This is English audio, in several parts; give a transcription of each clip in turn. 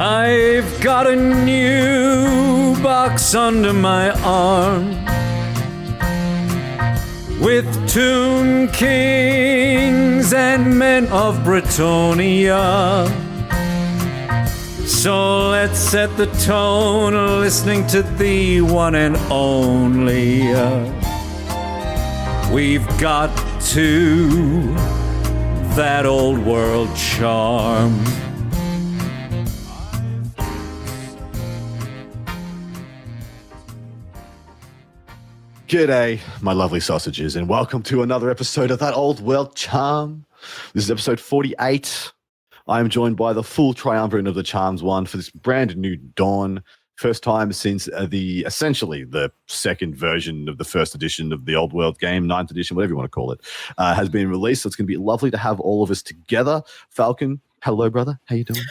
I've got a new box under my arm with Toon Kings and Men of Britonia. So let's set the tone, listening to the one and only. We've got to that old world charm. G'day, my lovely sausages, and welcome to another episode of That Old World Charm. This is episode 48. I am joined by the full triumvirate of the Charms one for this brand new dawn. First time since essentially the second version of the first edition of the Old World game, 9th edition, whatever you want to call it, has been released. So it's going to be lovely to have all of us together. Falcon, hello, brother. How you doing?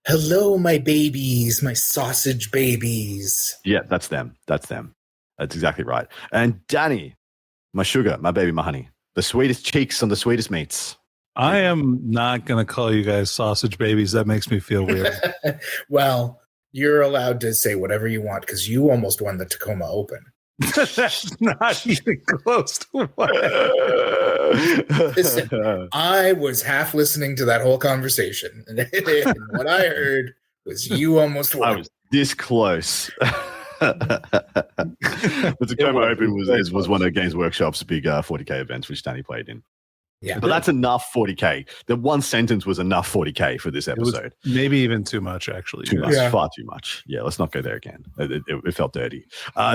Hello, my babies, my sausage babies. Yeah, that's them. That's exactly right. And Danny, my sugar, my baby, my honey, the sweetest cheeks on the sweetest meats. I am not going to call you guys sausage babies. That makes me feel weird. Well, you're allowed to say whatever you want because you almost won the Tacoma Open. That's not even close to what. Listen, I was half listening to that whole conversation, and what I heard was you almost won. I was this close. The Tacoma Open was one of Games Workshop's big 40k events, which Danny played in. Yeah, but that's enough 40k. The one sentence was enough 40k for this episode. Maybe even too much, actually. Too much, far too much. Yeah, let's not go there again. It felt dirty.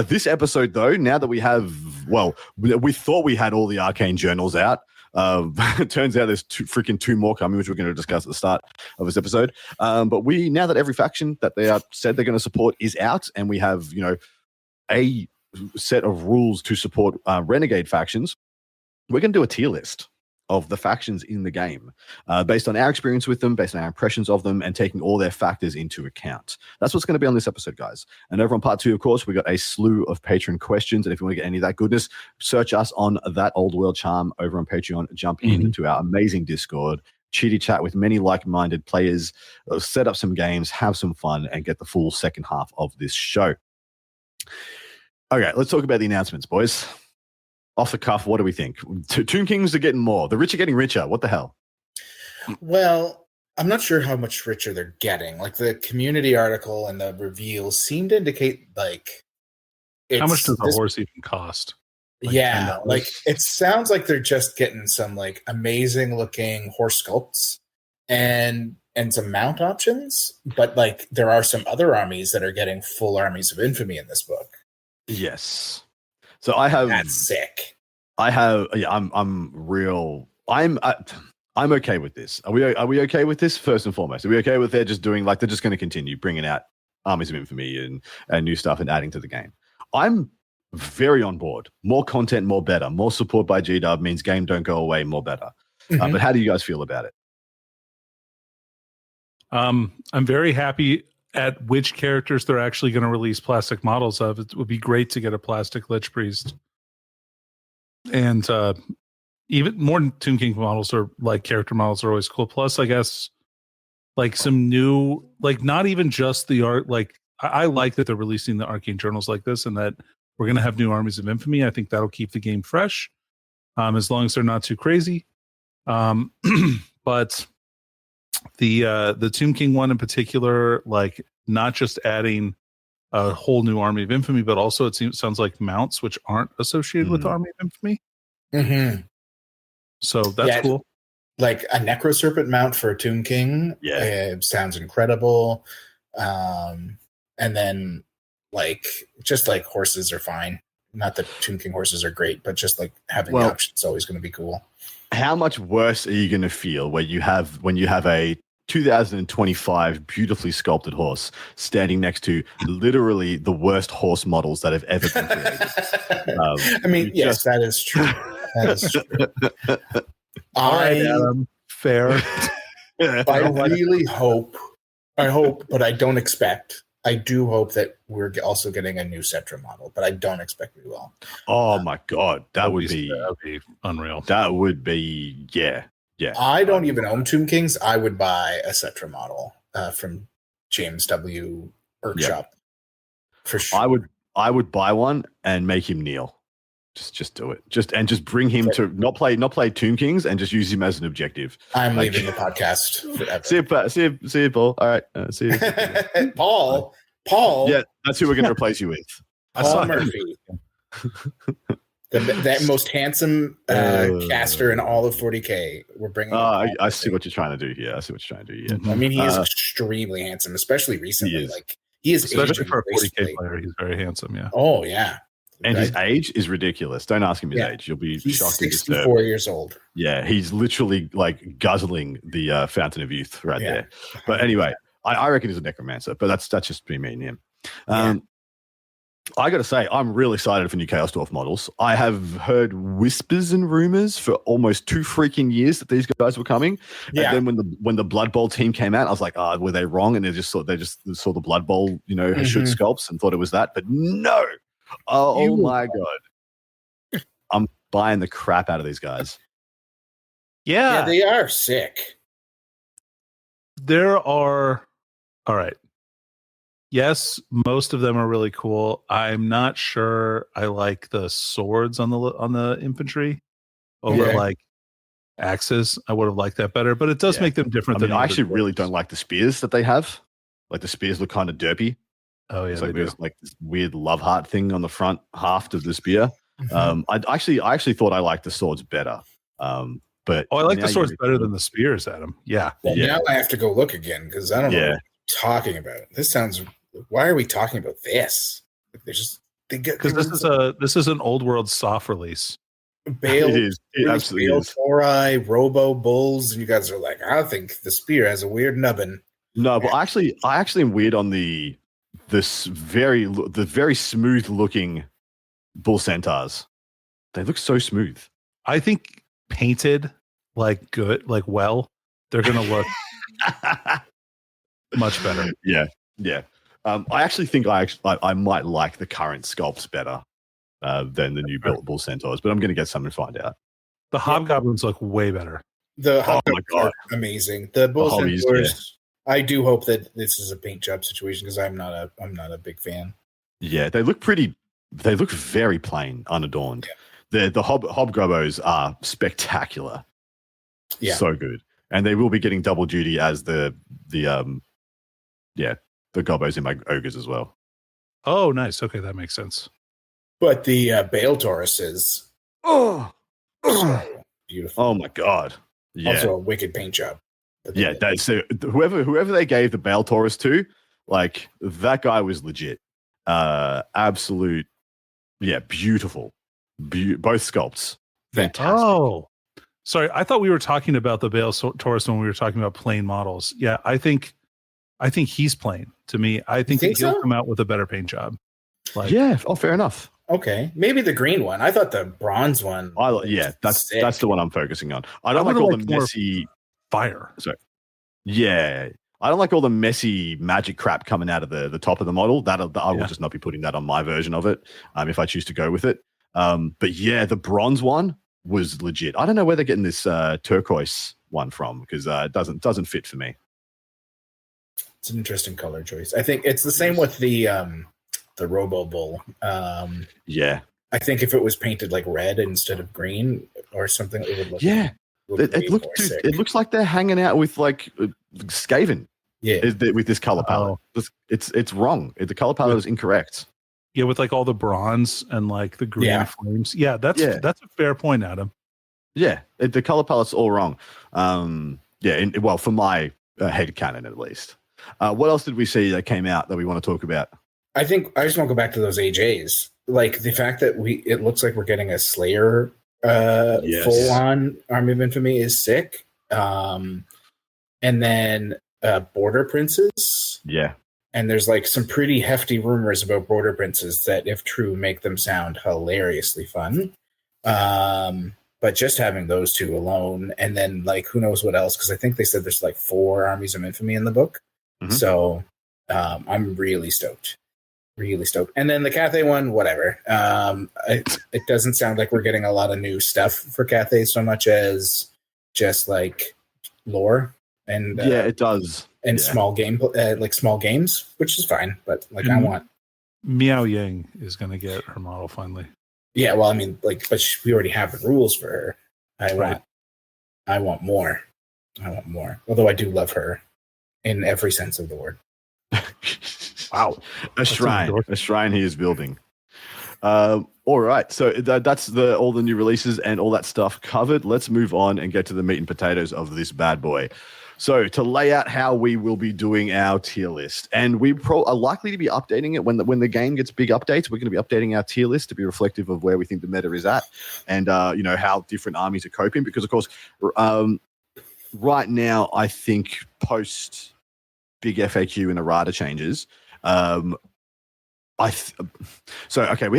This episode, though, now that we have, we thought we had all the arcane journals out. It turns out there's two more coming, which we're going to discuss at the start of this episode. But now that every faction that they are said they're going to support is out, and we have a set of rules to support renegade factions, we're going to do a tier list of the factions in the game based on our experience with them, based on our impressions of them, and taking all their factors into account. That's what's going to be on this episode, guys. And over on part 2, of course, we got a slew of Patreon questions. And if you want to get any of that goodness, search us on That Old World Charm over on Patreon. Jump into our amazing Discord, chitty chat with many like-minded players, set up some games, have some fun, and get the full second half of this show. Okay, let's talk about the announcements, boys. Off the cuff, what do we think? Toon Kings are getting more. The rich are getting richer. What the hell? Well, I'm not sure how much richer they're getting. Like the community article and the reveals seem to indicate like how much does a horse even cost? Yeah, like it sounds like they're just getting some like amazing looking horse sculpts and some mount options, but like there are some other armies that are getting full armies of infamy in this book. Yes. So I have. That's sick. I have. Yeah, I'm real. I'm okay with this. Are we okay with this? First and foremost, are we okay with they're just doing like they're just going to continue bringing out armies of infamy and new stuff and adding to the game? I'm very on board. More content, more better. More support by GW means game don't go away, more better. But how do you guys feel about it? I'm very happy at which characters they're actually going to release plastic models of. It would be great to get a plastic Lich Priest. And even more Toon King models or like character models are always cool. Plus, I guess, like some new, like not even just the art, like I like that they're releasing the arcane journals like this and that we're going to have new armies of infamy. I think that'll keep the game fresh as long as they're not too crazy. But the Toon King one in particular, like not just adding a whole new army of infamy, but also it sounds like mounts which aren't associated with the army of infamy. So that's cool. Like a Necro Serpent mount for a Toon King, it sounds incredible. And then like just like horses are fine. Not that Toon King horses are great, but just like having the option is always going to be cool. How much worse are you going to feel when you have a 2025 beautifully sculpted horse standing next to literally the worst horse models that have ever been created? I mean, yes, that is true. That is true. Fair. I really hope, but I don't expect. I do hope that we're also getting a new Cetra model, but I don't expect we will. Oh my God. That would be unreal. That would be, yeah. I don't even own Toon Kings. I would buy a Cetra model from James W. Workshop for sure. I would buy one and make him kneel. Just do it. Just bring him to not play Tomb Kings and just use him as an objective. I'm leaving the podcast forever. See you, Paul. All right. See you. Paul. Yeah, that's who we're going to replace you with. Paul Murphy. That most handsome caster in all of 40K. We're bringing. I see what you're trying to do here. I mean, he is extremely handsome, especially recently. He is especially for a 40K player. He's very handsome. Yeah. Oh yeah. And his age is ridiculous. Don't ask him his age. You'll be shocked. He's 64 years old. Yeah, he's literally like guzzling the Fountain of Youth right there. But anyway, I reckon he's a necromancer. But that's just between me and him. I got to say, I'm really excited for new Chaos Dwarf models. I have heard whispers and rumors for almost 2 freaking years that these guys were coming. Yeah. And then when the Blood Bowl team came out, I was like, were they wrong? And they just saw the Blood Bowl, shoot sculpts and thought it was that. But no. Oh my God. I'm buying the crap out of these guys. Yeah, they are sick. There are, all right. Yes, most of them are really cool. I'm not sure I like the swords on the infantry over like axes. I would have liked that better, but it does make them different. I actually really don't like the spears that they have. Like the spears look kind of derpy. Oh yeah, it's like there's like this weird love heart thing on the front half of the spear. I actually thought I liked the swords better. But I like the swords better than the spears, Adam. Yeah. Well, now I have to go look again because I don't know what you're talking about. This sounds. Why are we talking about this? Because this is an old world soft release. Bale, it is. It absolutely is. Tori, Robo Bulls, and you guys are like, I think the spear has a weird nubbin. No, but I actually am weird on the very smooth looking bull centaurs. They look so smooth. I think painted like good, like they're gonna look much better. Yeah. I actually think I might like the current sculpts better than the new built bull centaurs, but I'm going to get some and find out. The hobgoblins look way better. The hobgoblins are amazing. The bull centaurs. I do hope that this is a paint job situation because I'm not a big fan. Yeah, they look very plain, unadorned. Yeah. The hobgoblins are spectacular. Yeah, so good, and they will be getting double duty as the gobos in my ogres as well. Oh, nice. Okay, that makes sense. But the Bale Tauruses, beautiful. Oh my God! Yeah, also a wicked paint job. Yeah, so whoever they gave the Bale Taurus to, like that guy was legit. Absolute, beautiful. Both sculpts, fantastic. Oh, sorry, I thought we were talking about the Bale Taurus when we were talking about plain models. Yeah, I think he's plain to me. I think he'll come out with a better paint job. Fair enough. Okay, maybe the green one. I thought the bronze one. That's the one I'm focusing on. I don't like all the messy fire. Sorry. Yeah, I don't like all the messy magic crap coming out of the top of the model. I will just not be putting that on my version of it if I choose to go with it. But yeah, the bronze one was legit. I don't know where they're getting this turquoise one from because it doesn't fit for me. It's an interesting color choice. I think it's the same with the Robo Bull. I think if it was painted like red instead of green or something, it would look. Yeah, it looks like they're hanging out with like Skaven. Yeah, with this color palette. It's wrong. The color palette is incorrect. Yeah, with like all the bronze and like the green flames. Yeah, that's a fair point, Adam. Yeah, the color palette's all wrong. For my head canon at least. What else did we see that came out that we want to talk about? I think I just want to go back to those AJs. Like the fact that it looks like we're getting a Slayer full on Army of Infamy is sick. And then Border Princes. Yeah. And there's like some pretty hefty rumors about Border Princes that, if true, make them sound hilariously fun. But just having those two alone, and then like who knows what else? Because I think they said there's like 4 Armies of Infamy in the book. Mm-hmm. So I'm really stoked. Really stoked. And then the Cathay one, whatever. It doesn't sound like we're getting a lot of new stuff for Cathay so much as just like lore. And it does. and small games, which is fine. But like, I want Miao Yang is going to get her model finally. Yeah, well, I mean, like, but we already have the rules for her. I want more. I want more. Although I do love her in every sense of the word. Wow, a shrine he is building. All right, so that's all the new releases and all that stuff covered. Let's move on and get to the meat and potatoes of this bad boy. So to lay out how we will be doing our tier list, and we are likely to be updating it when the game gets big updates. We're going to be updating our tier list to be reflective of where we think the meta is at, and how different armies are coping. Because of course, right now I think post big FAQ and errata changes. We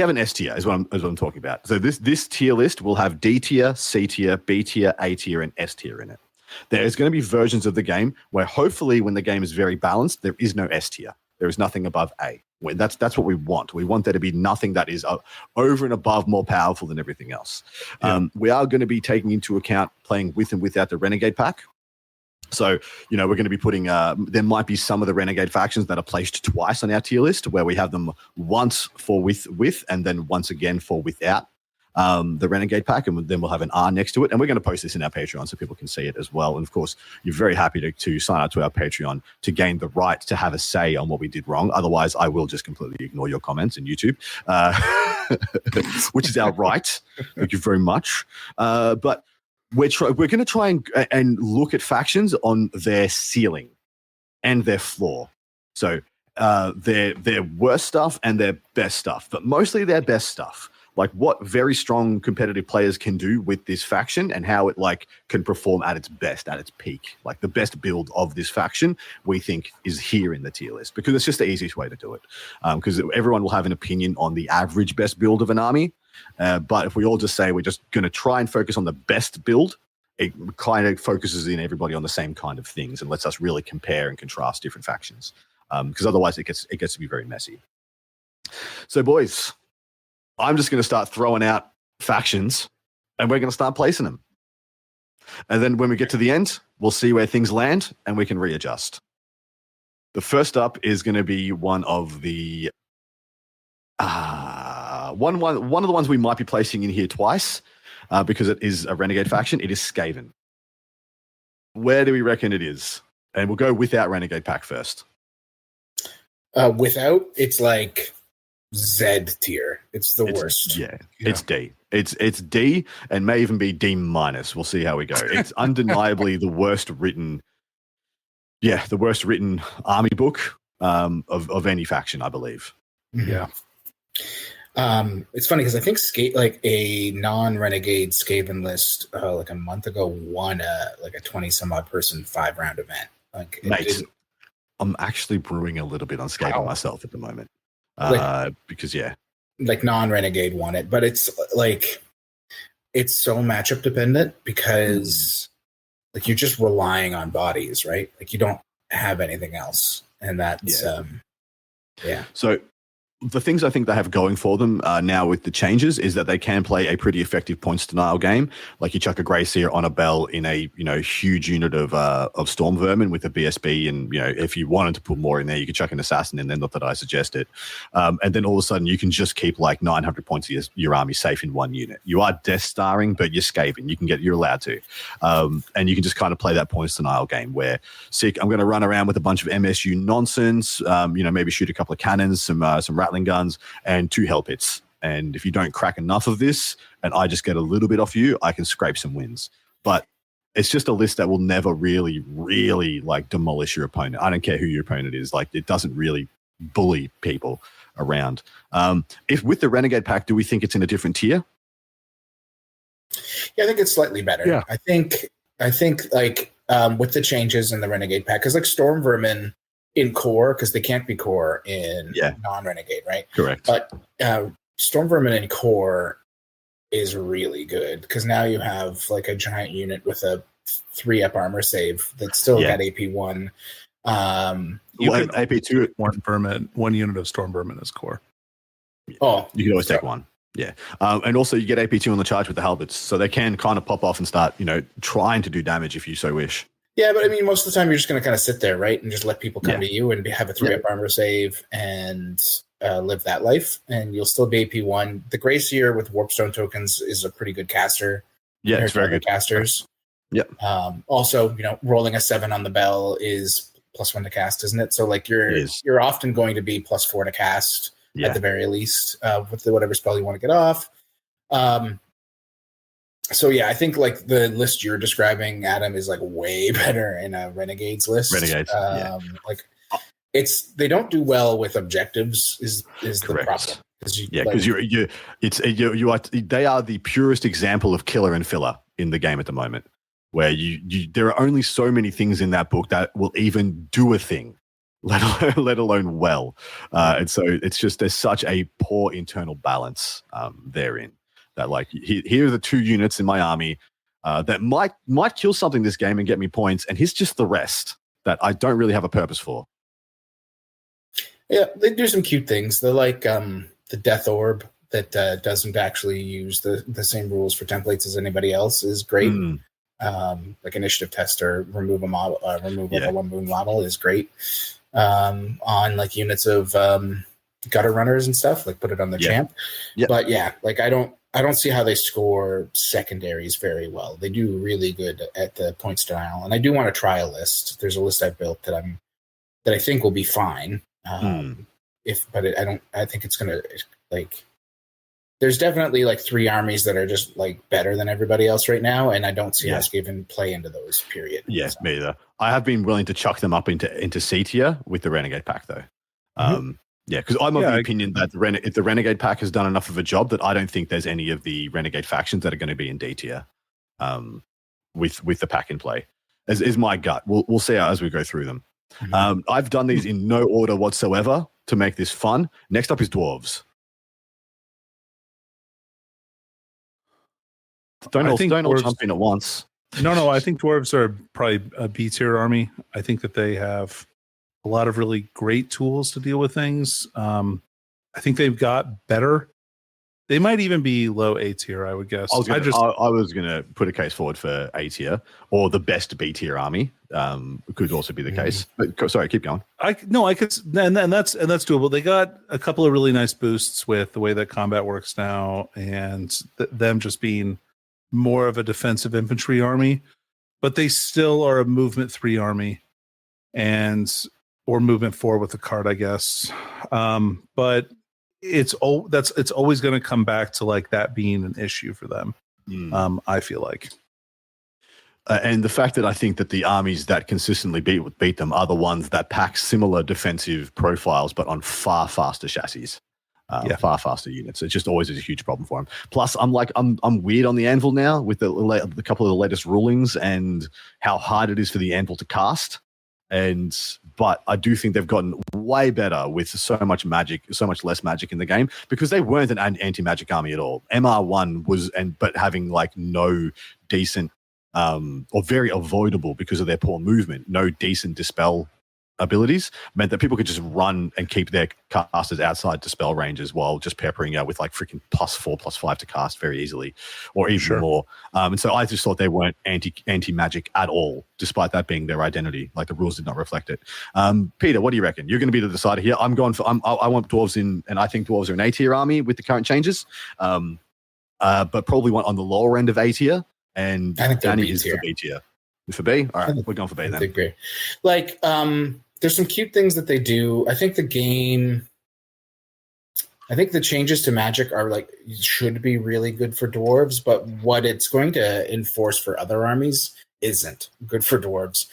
have an S tier is what I'm talking about. So this tier list will have D tier, C tier, B tier, A tier, and S tier in it. There's going to be versions of the game where hopefully when the game is very balanced, there is no S tier. There is nothing above A. That's what we want. We want there to be nothing that is over and above more powerful than everything else. Yeah. We are going to be taking into account playing with and without the Renegade pack. So, we're going to be putting, there might be some of the Renegade factions that are placed twice on our tier list where we have them once for with and then once again for without the Renegade pack. And then we'll have an R next to it. And we're going to post this in our Patreon so people can see it as well. And of course, you're very happy to sign up to our Patreon to gain the right to have a say on what we did wrong. Otherwise, I will just completely ignore your comments in YouTube, which is our right. Thank you very much. But we're going to try and look at factions on their ceiling and their floor. So their worst stuff and their best stuff, but mostly their best stuff. Like what very strong competitive players can do with this faction and how it can perform at its best, at its peak. Like the best build of this faction, we think is here in the tier list because it's just the easiest way to do it. Because everyone will have an opinion on the average best build of an army. But if we all just say we're just going to try and focus on the best build, it kind of focuses in everybody on the same kind of things and lets us really compare and contrast different factions. Because otherwise it gets to be very messy. So boys, I'm just going to start throwing out factions and we're going to start placing them. And then when we get to the end, we'll see where things land and we can readjust. The first up is going to be one of the one of the ones we might be placing in here twice because it is a Renegade faction. It is Skaven. Where do we reckon it is? And we'll go without Renegade pack first. Without, it's like Z tier. It's the worst. Yeah, it's D. It's D and may even be D minus. We'll see how we go. It's undeniably the worst written army book of any faction, I believe. Yeah. It's funny because I think a non-Renegade Skaven list like a month ago won a 20 some odd person 5-round event. Mate, I'm actually brewing a little bit on Skaven myself at the moment. Because non-Renegade won it, but it's so matchup dependent because you're just relying on bodies, right? Like you don't have anything else, and that's So the things I think they have going for them now with the changes is that they can play a pretty effective points denial game. Like you chuck a Grey Seer on a Bell in a huge unit of Storm Vermin with a BSB, and if you wanted to put more in there, you could chuck an Assassin in there. Not that I suggest it. And then all of a sudden you can just keep 900 points of your army safe in one unit. You are Death Starring, but you're Skaven. You're allowed to, and you can just kind of play that points denial game where I'm going to run around with a bunch of MSU nonsense. Maybe shoot a couple of cannons, some rattling guns, and 2 hell pits. And if you don't crack enough of this, and I just get a little bit off you, I can scrape some wins. But it's just a list that will never really, really demolish your opponent. I don't care who your opponent is. It doesn't really bully people around. If with the Renegade pack, do we think it's in a different tier? Yeah, I think it's slightly better. Yeah. I think with the changes in the Renegade pack, because Storm Vermin in core, because they can't be core in non-Renegade, right? Correct. But Storm Vermin in core is really good because now you have a giant unit with a 3-up armor save that's still got AP1. You can AP2 one unit of Storm Vermin as core. Oh, you can always take one. Yeah. And also you get AP2 on the charge with the halberds, so they can kind of pop off and start, trying to do damage if you so wish. Yeah, but I mean, most of the time you're just going to kind of sit there, right, and just let people come to you and have a 3-up armor save and live that life, and you'll still be AP1. The Gracier with Warpstone tokens is a pretty good caster. Yeah, it's very good casters. Yep. Also, rolling a 7 on the bell is +1 to cast, isn't it? So like you're often going to be +4 to cast at the very least with whatever spell you want to get off. So yeah, I think like the list you're describing, Adam, is like way better in a Renegades list. Like they don't do well with objectives is the problem. Because they are the purest example of killer and filler in the game at the moment, where there are only so many things in that book that will even do a thing, let alone well. And so it's just there's such a poor internal balance therein. That like here are the 2 units in my army that might kill something this game and get me points, and here's just the rest that I don't really have a purpose for. Yeah, they do some cute things. They're like the Death Orb that doesn't actually use the same rules for templates as anybody else is great. Like Initiative Tester, remove a model, remove a 1 wound model is great. On like units of gutter runners and stuff, like put it on the champ. But yeah, like I don't see how they score secondaries very well. They do really good at the points denial, and I do want to try a list. There's a list I've built that I think will be fine. I think it's gonna like. There's definitely like 3 armies that are just like better than everybody else right now, and I don't see us even play into those. Period. Yeah, me either. I have been willing to chuck them up into C tier with the Renegade pack though. Yeah, because I'm of the opinion that if the Renegade pack has done enough of a job, that I don't think there's any of the Renegade factions that are going to be in D tier with the pack in play. Is my gut. We'll see as we go through them. I've done these in no order whatsoever to make this fun. Next up is Dwarves. Don't all jump in at once. No, I think Dwarves are probably a B tier army. I think that they have a lot of really great tools to deal with things. I think they've got better. They might even be low A tier, I would guess. I was gonna put a case forward for A tier or the best B tier army. Could also be the case. But sorry, keep going. I could, and that's doable. They got a couple of really nice boosts with the way that combat works now, and them just being more of a defensive infantry army. But they still are a movement 3 army, or movement 4 with the card, I guess. But it's always going to come back to like that being an issue for them. I feel like, and the fact that I think that the armies that consistently beat them are the ones that pack similar defensive profiles, but on far faster chassis, far faster units. It just always is a huge problem for them. Plus, I'm weird on the Anvil now with the couple of the latest rulings and how hard it is for the Anvil to cast. But I do think they've gotten way better with so much less magic in the game, because they weren't an anti-magic army at all. MR1 was, but having like no decent or very avoidable because of their poor movement, no decent dispel abilities meant that people could just run and keep their casters outside dispel ranges while just peppering out with like freaking +4, +5 to cast very easily, or even more. And so I just thought they weren't anti-magic at all, despite that being their identity. Like the rules did not reflect it. Peter, what do you reckon? You're going to be the decider here. I want Dwarves in, and I think Dwarves are an A tier army with the current changes, but probably one on the lower end of A tier. And I think Danny is for B tier. For B? All right, we're going for B then. They're great. Like, there's some cute things that they do. I think the changes to magic are like should be really good for dwarves, but what it's going to enforce for other armies isn't good for dwarves.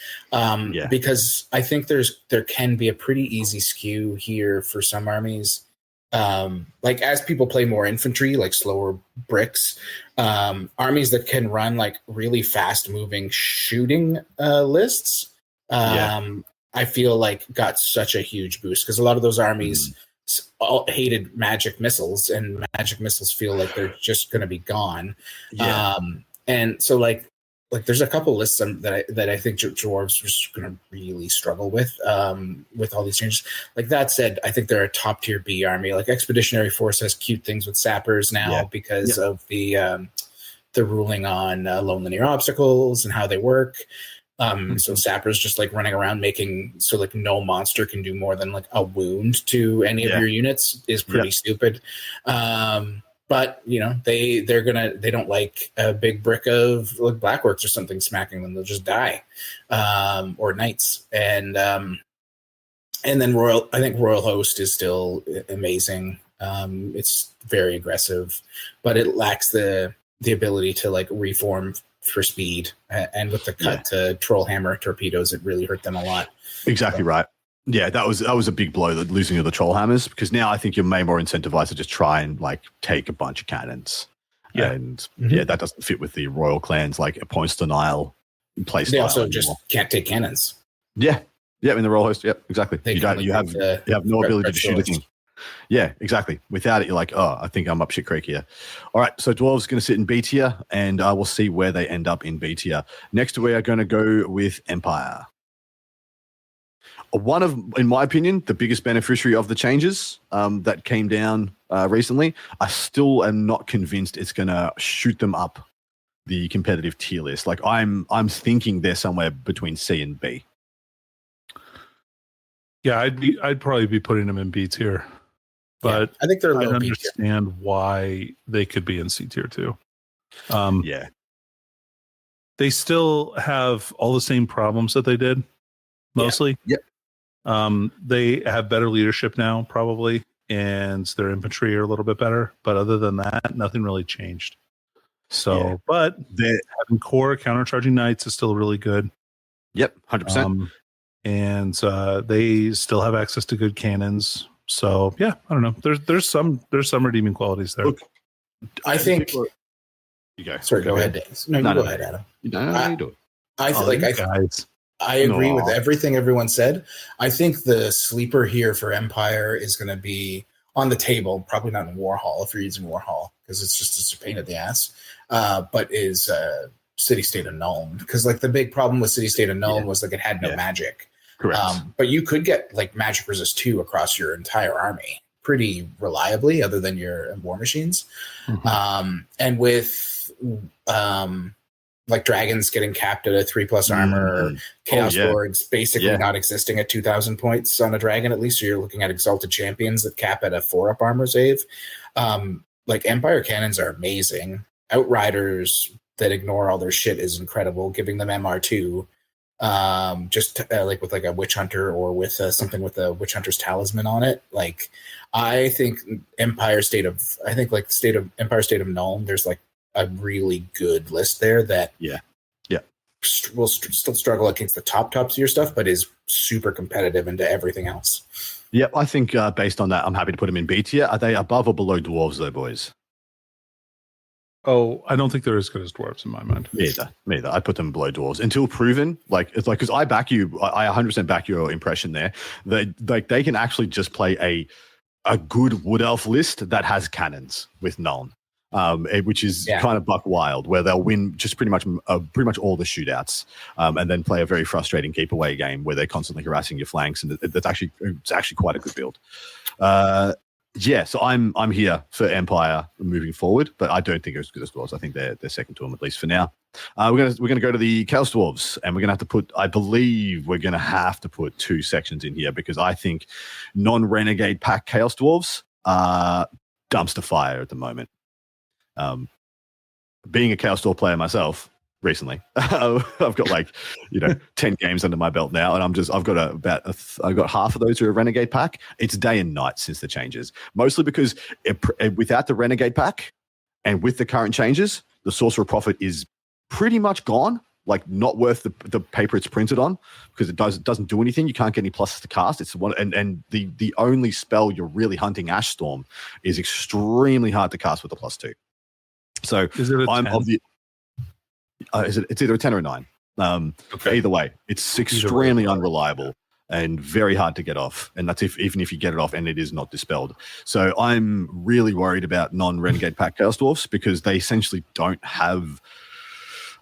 Because I think there can be a pretty easy skew here for some armies. Like as people play more infantry, like slower bricks, armies that can run like really fast moving shooting lists. I feel like got such a huge boost because a lot of those armies all hated magic missiles, and magic missiles feel like they're just going to be gone. And so like there's a couple lists that I think dwarves are going to really struggle with all these changes. Like that said, I think they're a top tier B army. Like Expeditionary Force has cute things with sappers now because of the ruling on lone linear obstacles and how they work. So sappers just like running around making so like no monster can do more than like a wound to any of your units is pretty stupid. But you know, they don't like a big brick of like Blackworks or something smacking them. They'll just die. Or knights. And then I think Royal Host is still amazing. It's very aggressive, but it lacks the ability to like reform for speed. And with the cut to Troll Hammer torpedoes, it really hurt them a lot. Exactly right. Yeah, that was a big blow, the losing of the Troll Hammers, because now I think you're way more incentivized to just try and like take a bunch of cannons. Yeah. And that doesn't fit with the Royal Clans, like a points denial play style. They also just can't take cannons. Yeah. Yeah, in the Royal Host. Yep, exactly. You have no ability to shoot a thing. Yeah, exactly. Without it, you're like, oh, I think I'm up shit creek here. All right, so Dwarves going to sit in B tier, and we'll see where they end up in B tier. Next, we are going to go with Empire. One of, in my opinion, the biggest beneficiary of the changes that came down recently. I still am not convinced it's going to shoot them up the competitive tier list. Like I'm thinking they're somewhere between C and B. Yeah, I'd probably be putting them in B tier, but I think they're I low understand why they could be in C tier too. They still have all the same problems that they did, mostly. Yep. They have better leadership now, probably, and their infantry are a little bit better. But other than that, nothing really changed. So, but having core countercharging knights is still really good. Yep, 100%. And they still have access to good cannons. So, yeah, I don't know. There's some redeeming qualities there. Look, I think. You go. Sorry, go ahead, Dave. No, go ahead, Adam. No, you do it. I agree with everything everyone said. I think the sleeper here for Empire is going to be on the table, probably not in Warhall if you're using Warhall, because it's just a pain in the ass, but is City State of Nuln. Because like the big problem with City State of Nuln was like it had no magic. Correct. But you could get like magic resist 2 across your entire army pretty reliably, other than your war machines. And with like dragons getting capped at a 3+ armor, or Chaos Lords basically not existing at 2,000 points on a dragon, at least. So you're looking at Exalted Champions that cap at a 4+ armor save. Like Empire cannons are amazing. Outriders that ignore all their shit is incredible. Giving them MR2, like with like a Witch Hunter or with something with a Witch Hunter's Talisman on it. Like I think Empire State of Nuln, there's like a really good list there that will still struggle against the top tier stuff, but is super competitive into everything else. Yep, I think based on that, I'm happy to put them in B tier. Are they above or below Dwarves, though, boys? Oh, I don't think they're as good as Dwarves in my mind. Me either. I put them below Dwarves until proven. Like it's like because I back you. I 100% back your impression there. They can actually just play a good Wood Elf list that has cannons with Nuln. Which is kind of buck wild, where they'll win just pretty much all the shootouts, and then play a very frustrating keep away game where they're constantly harassing your flanks, and it's actually quite a good build. So I'm here for Empire moving forward, but I don't think they're as good as Dwarves. I think they're second to them, at least for now. We're gonna go to the Chaos Dwarves, and we're gonna have to put. I believe we're gonna have to put 2 sections in here because I think non-renegade pack Chaos Dwarves are dumpster fire at the moment. Being a Chaos Dwarf player myself recently, I've got 10 games under my belt now, and I've got half of those are a Renegade pack. It's day and night since the changes, mostly because without the Renegade pack and with the current changes, the Sorcerer Prophet is pretty much gone. Like not worth the paper it's printed on because it doesn't do anything. You can't get any pluses to cast. It's one and the only spell you're really hunting, Ash Storm, is extremely hard to cast with a +2. So is it I'm of the. It's either a 10 or a 9. Either way, it's extremely unreliable and very hard to get off. And that's even if you get it off and it is not dispelled. So I'm really worried about non-Renegade pack Chaos Dwarfs because they essentially don't have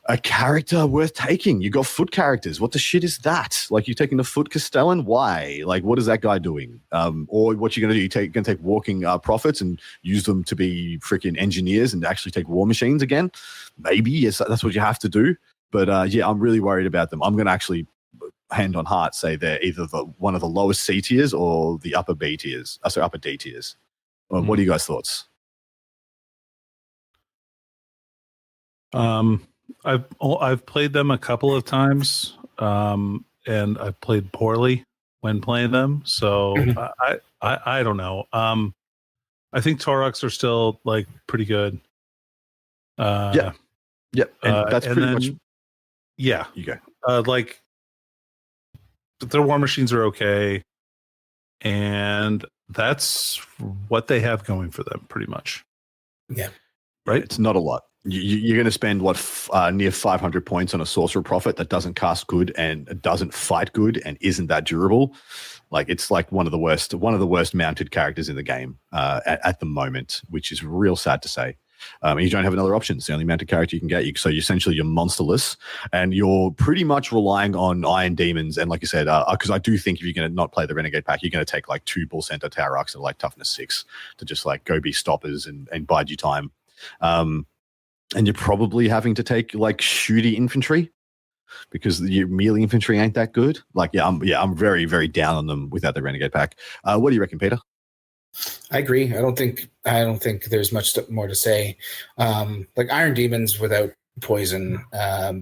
a character worth taking. You got foot characters. What the shit is that? Like, you're taking the foot Castellan? Why? Like, what is that guy doing? Or what you're going to do, you're going to take walking prophets and use them to be freaking engineers and actually take war machines again? Maybe, yes, that's what you have to do. But yeah, I'm really worried about them. I'm going to actually, hand on heart, say they're either one of the lowest C tiers or the upper B tiers. Upper D tiers. What are you guys' thoughts? I've played them a couple of times, and I've played poorly when playing them. So I don't know. I think Tauroks are still like pretty good. Yep, and that's pretty much. Yeah, you go. Like their war machines are okay, and that's what they have going for them, pretty much. Yeah, right. It's not a lot. You're going to spend near 500 points on a sorcerer prophet that doesn't cast good and doesn't fight good and isn't that durable. Like it's like one of the worst mounted characters in the game at the moment, which is real sad to say. And you don't have another option. It's the only mounted character you can get. So you're monsterless, and you're pretty much relying on Iron Demons. And like you said, because I do think if you're going to not play the Renegade pack, you're going to take like 2 Bull Center Tauroks and like toughness 6 to just like go be stoppers and bide you time. And you're probably having to take like shooty infantry because your melee infantry ain't that good. Like, I'm very, very down on them without the Renegade pack. What do you reckon, Peter? I agree. I don't think there's much more to say. Like Iron Demons without poison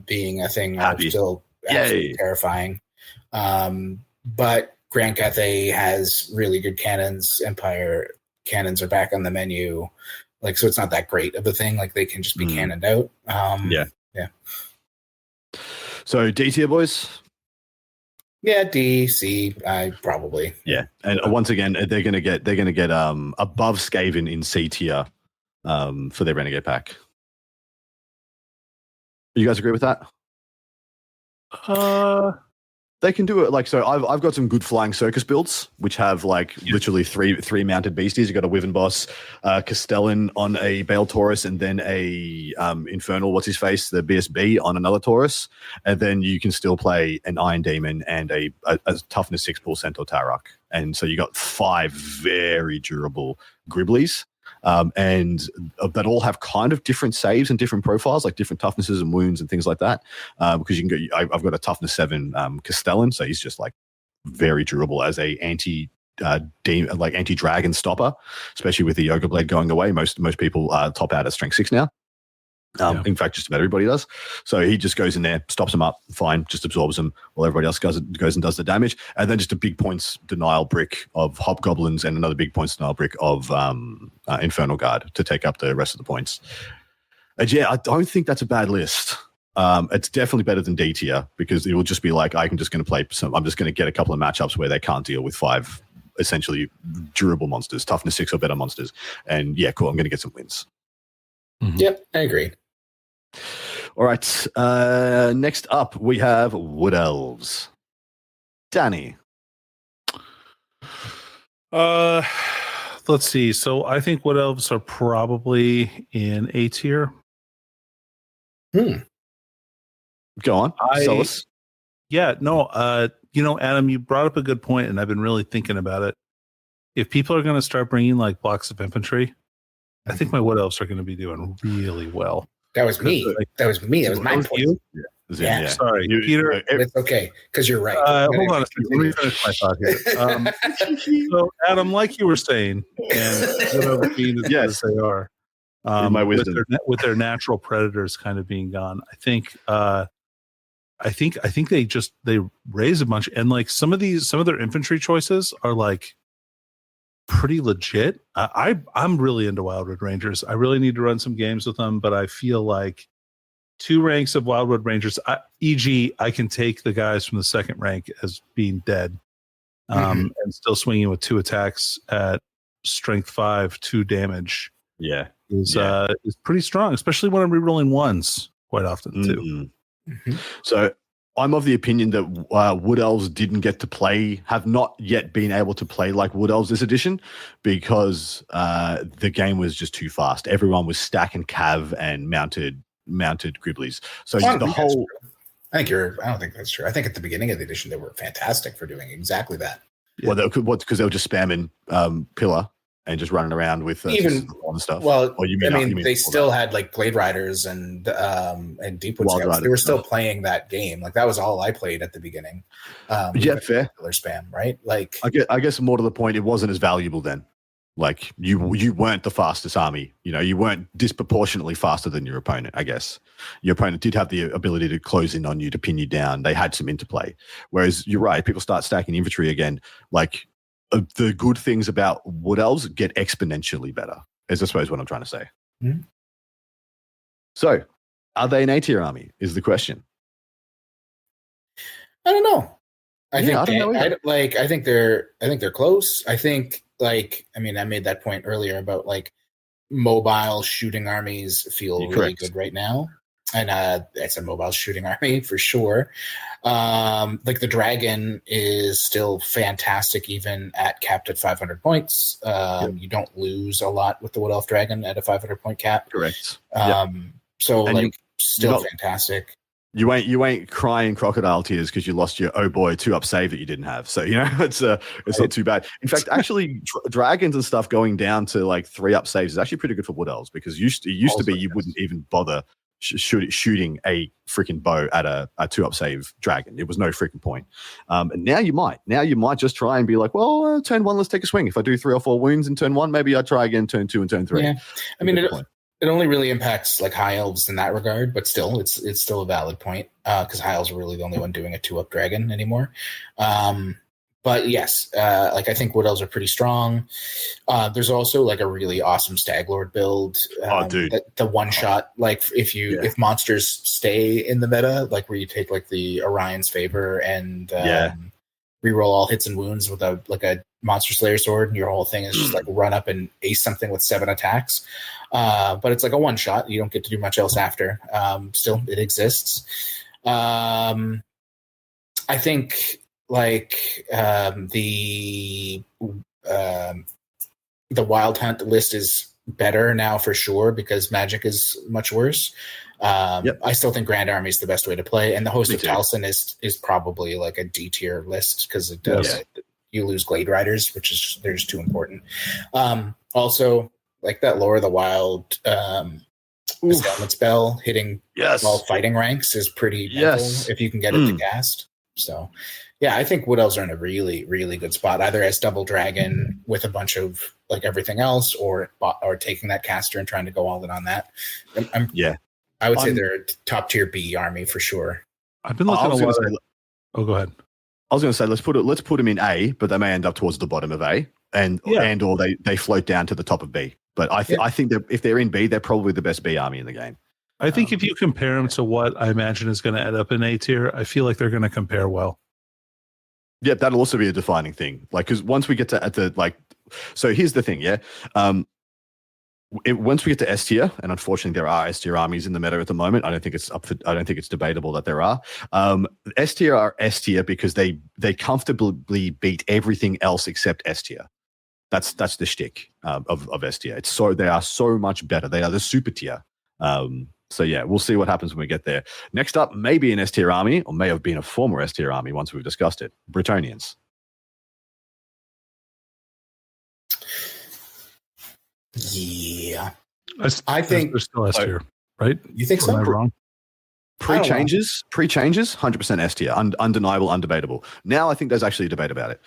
being a thing are still absolutely terrifying. But Grand Cathay has really good cannons. Empire cannons are back on the menu. Like, so it's not that great of a thing. Like they can just be cannoned out. Yeah. So D tier, boys. Yeah, D, C, I probably. Yeah, and once again, they're gonna get above Skaven in C tier for their Renegade pack. You guys agree with that? They can do it. Like, so I've got some good flying circus builds, which have like literally three mounted beasties. You got a Wyvern Boss, Castellan on a Bale Taurus, and then a Infernal, what's his face, the BSB on another Taurus, and then you can still play an Iron Demon and a toughness 6 Bull Centaur Tarok, and so you got 5 very durable Gribblies. And that all have kind of different saves and different profiles, like different toughnesses and wounds and things like that. Because you can go, I've got a toughness 7 Castellan, so he's just like very durable as a anti-dragon stopper, especially with the Yoga Blade going away. Most people top out at strength 6 now. In fact, just about everybody does. So he just goes in there, stops them up, fine, just absorbs them while everybody else goes and does the damage. And then just a big points denial brick of Hobgoblins and another big points denial brick of Infernal Guard to take up the rest of the points. And yeah, I don't think that's a bad list. It's definitely better than D tier because it will just be like, I'm just going to get a couple of matchups where they can't deal with 5 essentially durable monsters, toughness 6 or better monsters. And yeah, cool, I'm going to get some wins. Mm-hmm. Yep, I agree. All right. Next up, we have Wood Elves. Danny. Let's see. So I think Wood Elves are probably in A tier. Go on. Sell us. Yeah. No. Adam, you brought up a good point, and I've been really thinking about it. If people are going to start bringing like blocks of infantry, I think my Wood Elves are going to be doing really well. That was me. That was my point. Yeah. Sorry, Peter. It's okay because you're right. Hold on a second. Let me finish my thought here. So, Adam, like you were saying, and whatever means yes, they are. My wisdom with their natural predators kind of being gone, I think they raise a bunch, and like some of their infantry choices are like pretty legit. I'm really into Wildwood Rangers. I really need to run some games with them, but I feel like 2 ranks of Wildwood Rangers, e.g., I can take the guys from the 2nd rank as being dead, and still swinging with 2 attacks at strength 5, 2 damage. Yeah, is pretty strong, especially when I'm rerolling 1s quite often too. So I'm of the opinion that Wood Elves have not yet been able to play like Wood Elves this edition because the game was just too fast. Everyone was stacking cav and mounted Gribblies. So the whole... I don't think that's true. I think at the beginning of the edition, they were fantastic for doing exactly that. Yeah. Well, because they were just spamming Pillar and just running around with even and stuff. Well, or they still had like Glade Riders and Deepwood Wild Scouts. Riders They were still stuff. playing that game. Like that was all I played at the beginning. Yeah, fair. Killer spam, right? Like I guess more to the point, it wasn't as valuable then. Like you weren't the fastest army. You weren't disproportionately faster than your opponent. I guess your opponent did have the ability to close in on you, to pin you down. They had some interplay. Whereas you're right, people start stacking infantry again. Like the good things about Wood Elves get exponentially better. Is I suppose what I'm trying to say. Mm-hmm. So, are they an A-tier army? Is the question. I don't know. I think they're close. I think I made that point earlier about like mobile shooting armies feel really good right now. And it's a mobile shooting army for sure. Like the Dragon is still fantastic even at capped at 500 points. You don't lose a lot with the Wood Elf Dragon at a 500 point cap. Correct. So and still fantastic. You ain't crying crocodile tears because you lost your 2-up save that you didn't have. So it's not too bad. In fact, actually, dragons and stuff going down to like 3-up saves is actually pretty good for Wood Elves, because it used to be you wouldn't even bother shooting a freaking bow at a 2-up save dragon. It was no freaking point. And now you might just try and be like, well, turn 1, let's take a swing. If I do 3 or 4 wounds in turn 1, maybe I try again turn 2 and turn 3. Yeah, I mean it only really impacts like high elves in that regard, but still, it's still a valid point because high elves are really the only one doing a 2-up dragon anymore. But yes, like I think Wood Elves are pretty strong. There's also like a really awesome Stag Lord build. Dude, the one shot, like if monsters stay in the meta, like where you take like the Orion's Favor and reroll all hits and wounds with a Monster Slayer sword, and your whole thing is just like run up and ace something with 7 attacks. But it's like a one shot. You don't get to do much else after. Still, it exists. I think like the Wild Hunt list is better now for sure because Magic is much worse. I still think Grand Army is the best way to play, and the Host of Taliesin is probably like a D tier list because it does. You lose Glade Riders, which is they're just too important. Also, like that Lore of the Wild Assailment spell hitting all fighting ranks is pretty mental if you can get it to cast. So, yeah, I think Wood Elves are in a really, really good spot, either as double dragon with a bunch of like everything else, or taking that caster and trying to go all in on that. I would say they're a top tier B army for sure. I've been looking a lot. Oh, go ahead. I was going to say let's put them in A, but they may end up towards the bottom of A, and or they float down to the top of B. But I think that if they're in B, they're probably the best B army in the game. I think if you compare them to what I imagine is going to end up in A tier, I feel like they're going to compare well. Yeah, that'll also be a defining thing. Like, because once we get to so here's the thing, once we get to S tier, and unfortunately there are S tier armies in the meta at the moment. I don't think it's debatable that there are. S tier are S tier because they comfortably beat everything else except S tier. That's the shtick of S tier. They are so much better. They are the super tier. So yeah, we'll see what happens when we get there. Next up, maybe an S tier army, or may have been a former S tier army once we've discussed it. Bretonnians. Yeah, I think they're still S tier, right? You think so? Am I wrong? Pre-changes, 100% S tier, undeniable, undebatable. Now I think there's actually a debate about it.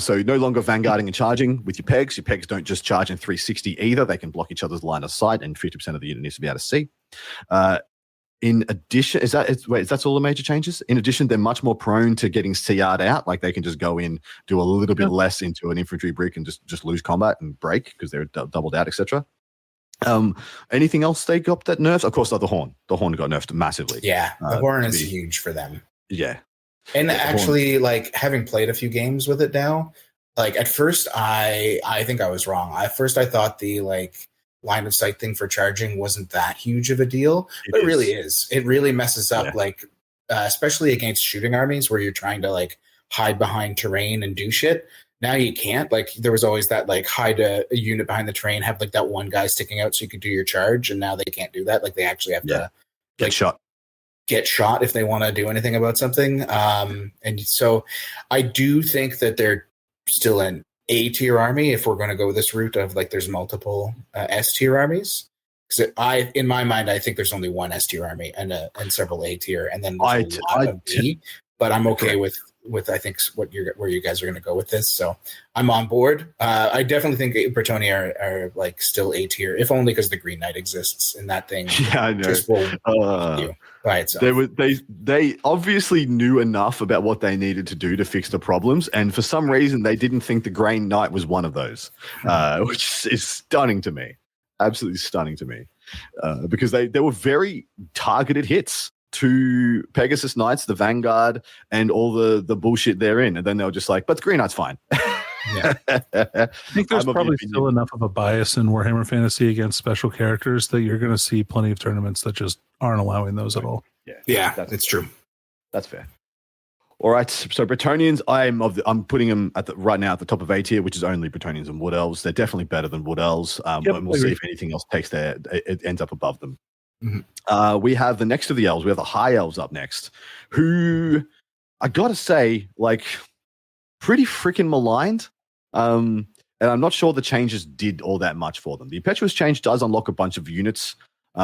So no longer vanguarding and charging with your pegs. Your pegs don't just charge in 360 either. They can block each other's line of sight, and 50% of the unit needs to be able to see. In addition, is that's all the major changes? In addition, they're much more prone to getting CR'd out. Like they can just go in, do a little bit less into an infantry brick and just lose combat and break because they're doubled out, etc. Anything else they got that nerfs? Of course, the horn. The horn got nerfed massively. Yeah, the horn is huge for them. Yeah. And actually, like having played a few games with it now, like at first I think I was wrong. At first I thought the like line of sight thing for charging wasn't that huge of a deal, but it really is. It really messes up like especially against shooting armies where you're trying to like hide behind terrain and do shit. Now you can't. Like there was always that like hide a unit behind the terrain, have like that one guy sticking out so you could do your charge, and now they can't do that. Like they actually have to get shot if they want to do anything about something. And so I do think that they're still in A tier army if we're going to go this route of like there's multiple S tier armies. Because in my mind, I think there's only one S tier army and several A tier, and then there's a lot of B. But I'm okay with I think where you guys are going to go with this. So I'm on board. I definitely think Bretonnia are like still A tier, if only because the Green Knight exists and that thing. Yeah, I know. Just will by itself. They obviously knew enough about what they needed to do to fix the problems, and for some reason they didn't think the Green Knight was one of those, which is stunning to me. Absolutely stunning to me, because they were very targeted hits to Pegasus Knights, the Vanguard, and all the bullshit therein, and then they were just like, "But the Green Knight's fine." Yeah. I think there's probably still enough of a bias in Warhammer Fantasy against special characters that you're going to see plenty of tournaments that just aren't allowing those at all. Yeah, that's true. That's fair. All right, so Bretonians, I'm putting them right now at the top of A tier, which is only Bretonians and Wood Elves. They're definitely better than Wood Elves, and we'll see if anything else it ends up above them. Mm-hmm. We have the next of the elves. We have the High Elves up next, who I gotta say, like, pretty freaking maligned. And I'm not sure the changes did all that much for them. The Impetuous change does unlock a bunch of units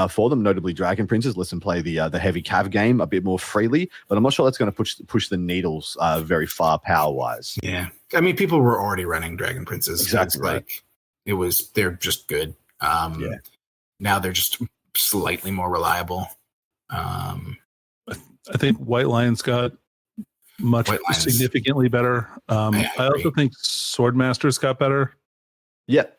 for them, notably Dragon Princes. Lets them play the heavy cav game a bit more freely, but I'm not sure that's going to push the needles very far power wise. Yeah, I mean, people were already running Dragon Princes. Exactly, right. They're just good. Now they're just slightly more reliable. I think White Lions got significantly better. I also think Swordmasters got better. Yep.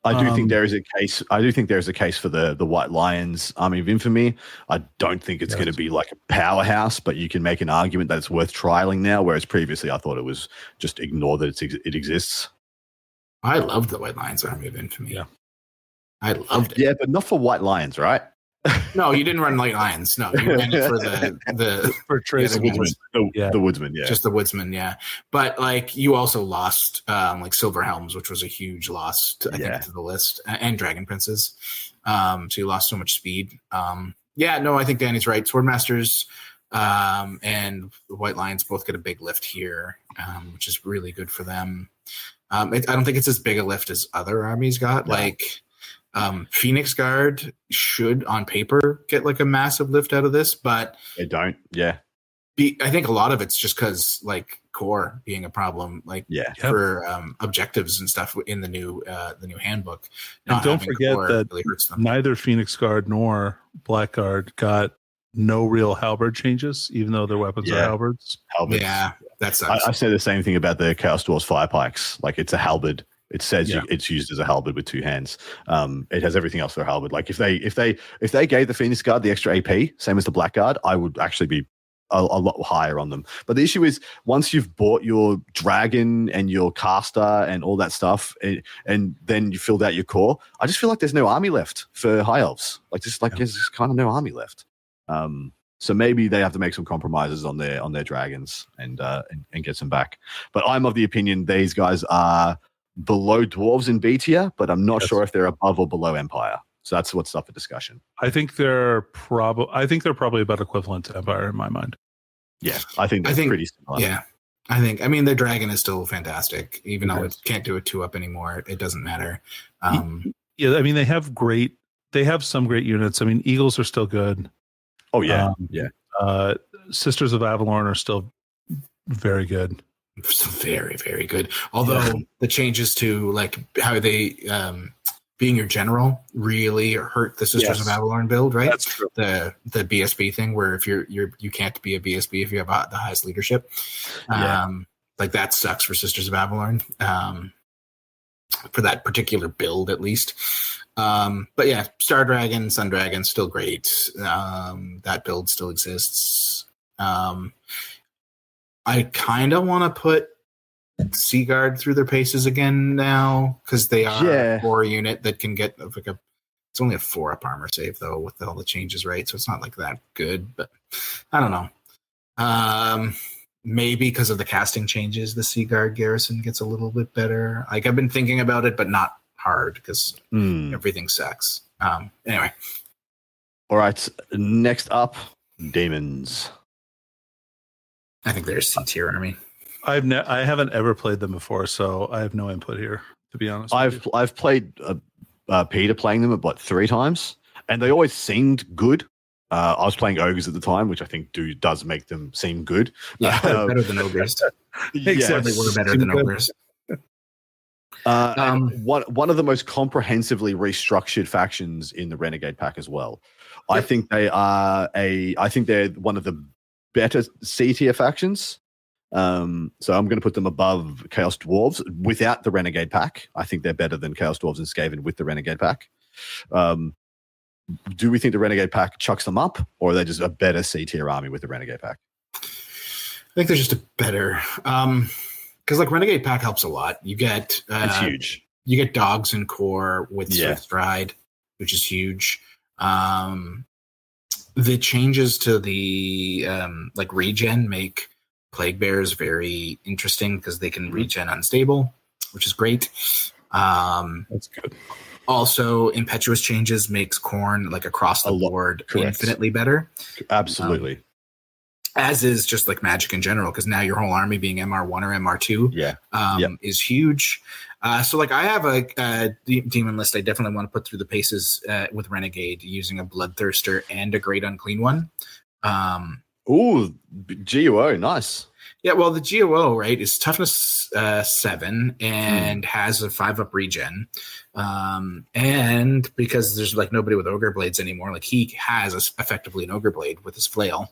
I do think there is a case. I do think there's a case for the White Lions Army of Infamy. I don't think it's going to be like a powerhouse, but you can make an argument that it's worth trialing now. Whereas previously, I thought it was just ignore that it exists. I loved the White Lions Army of Infamy. Yeah, I loved it. Yeah, but not for White Lions, right? No, you didn't run White Lions. No, you ran it for the for Trace the Woodsman, just the Woodsman, yeah. But like you also lost like Silver Helms, which was a huge loss to the list, and Dragon Princes. So you lost so much speed. I think Danny's right. Swordmasters and the White Lions both get a big lift here, which is really good for them. I don't think it's as big a lift as other armies got. Yeah. Like Phoenix Guard should, on paper, get like a massive lift out of this, but they don't. Yeah, I think a lot of it's just because like core being a problem, like for objectives and stuff in the new handbook. And don't forget that really hurts them. Neither Phoenix Guard nor Blackguard got no real halberd changes, even though their weapons are halberds. Yeah, that sucks. I say the same thing about the Chaos Dwarfs fire pikes. Like it's a halberd. It says it's used as a halberd with two hands. It has everything else for a halberd. Like if they gave the Phoenix Guard the extra AP, same as the Blackguard, I would actually be a lot higher on them. But the issue is once you've bought your dragon and your caster and all that stuff, and then you filled out your core, I just feel like there's no army left for High Elves. There's just kind of no army left. So maybe they have to make some compromises on their dragons and get some back. But I'm of the opinion these guys are below dwarves in B tier, but I'm not sure if they're above or below Empire. So that's what's up for discussion. I think they're probably about equivalent to Empire in my mind. Yeah, I think pretty similar. Yeah, I mean their dragon is still fantastic, even though it can't do a 2-up anymore. It doesn't matter. I mean they have some great units. I mean Eagles are still good. Oh yeah, Sisters of Avalorn are still very good. Very, very good. Although the changes to like how they being your general really hurt the Sisters of Avalorn build, right? That's true. The BSB thing where if you can't be a BSB if you have the highest leadership. Like that sucks for Sisters of Avalorn. For that particular build at least. But yeah, Star Dragon, Sun Dragon, still great. That build still exists. I kind of want to put Sea Guard through their paces again now because they are a core unit that can get like it's only a 4-up armor save though with all the changes, right? So it's not like that good, but I don't know. Maybe because of the casting changes, the Sea Guard garrison gets a little bit better. Like I've been thinking about it, but not hard because everything sucks. Anyway. All right. Next up, Demons. I think they're C tier army. I haven't ever played them before, so I have no input here. To be honest, I've played Peter playing them about 3 times, and they always seemed good. I was playing ogres at the time, which I think does make them seem good. Yeah, better than ogres. Except they were better than ogres. One of the most comprehensively restructured factions in the Renegade pack as well. Yep. I think they're one of the better C tier factions. So I'm going to put them above Chaos Dwarves without the Renegade pack. I think they're better than Chaos Dwarves and Skaven with the Renegade pack. Do we think the Renegade pack chucks them up, or are they just a better C tier army with the Renegade pack? I think they're just a better, because like Renegade pack helps a lot. You get it's huge. You get dogs in core with Swift Stride, which is huge. The changes to the like regen make Plague Bears very interesting because they can regen unstable, which is great. That's good. Also, impetuous changes makes Khorne like across the board infinitely better. Absolutely. As is just like Magic in general, because now your whole army being MR1 or MR2 is huge. So like I have a demon list I definitely want to put through the paces with Renegade using a Bloodthirster and a Great Unclean One. Ooh, GUO, nice. Yeah, well, the GOO, right, is toughness 7 and has a 5-up regen. And because there's like nobody with ogre blades anymore, like he has effectively an ogre blade with his flail.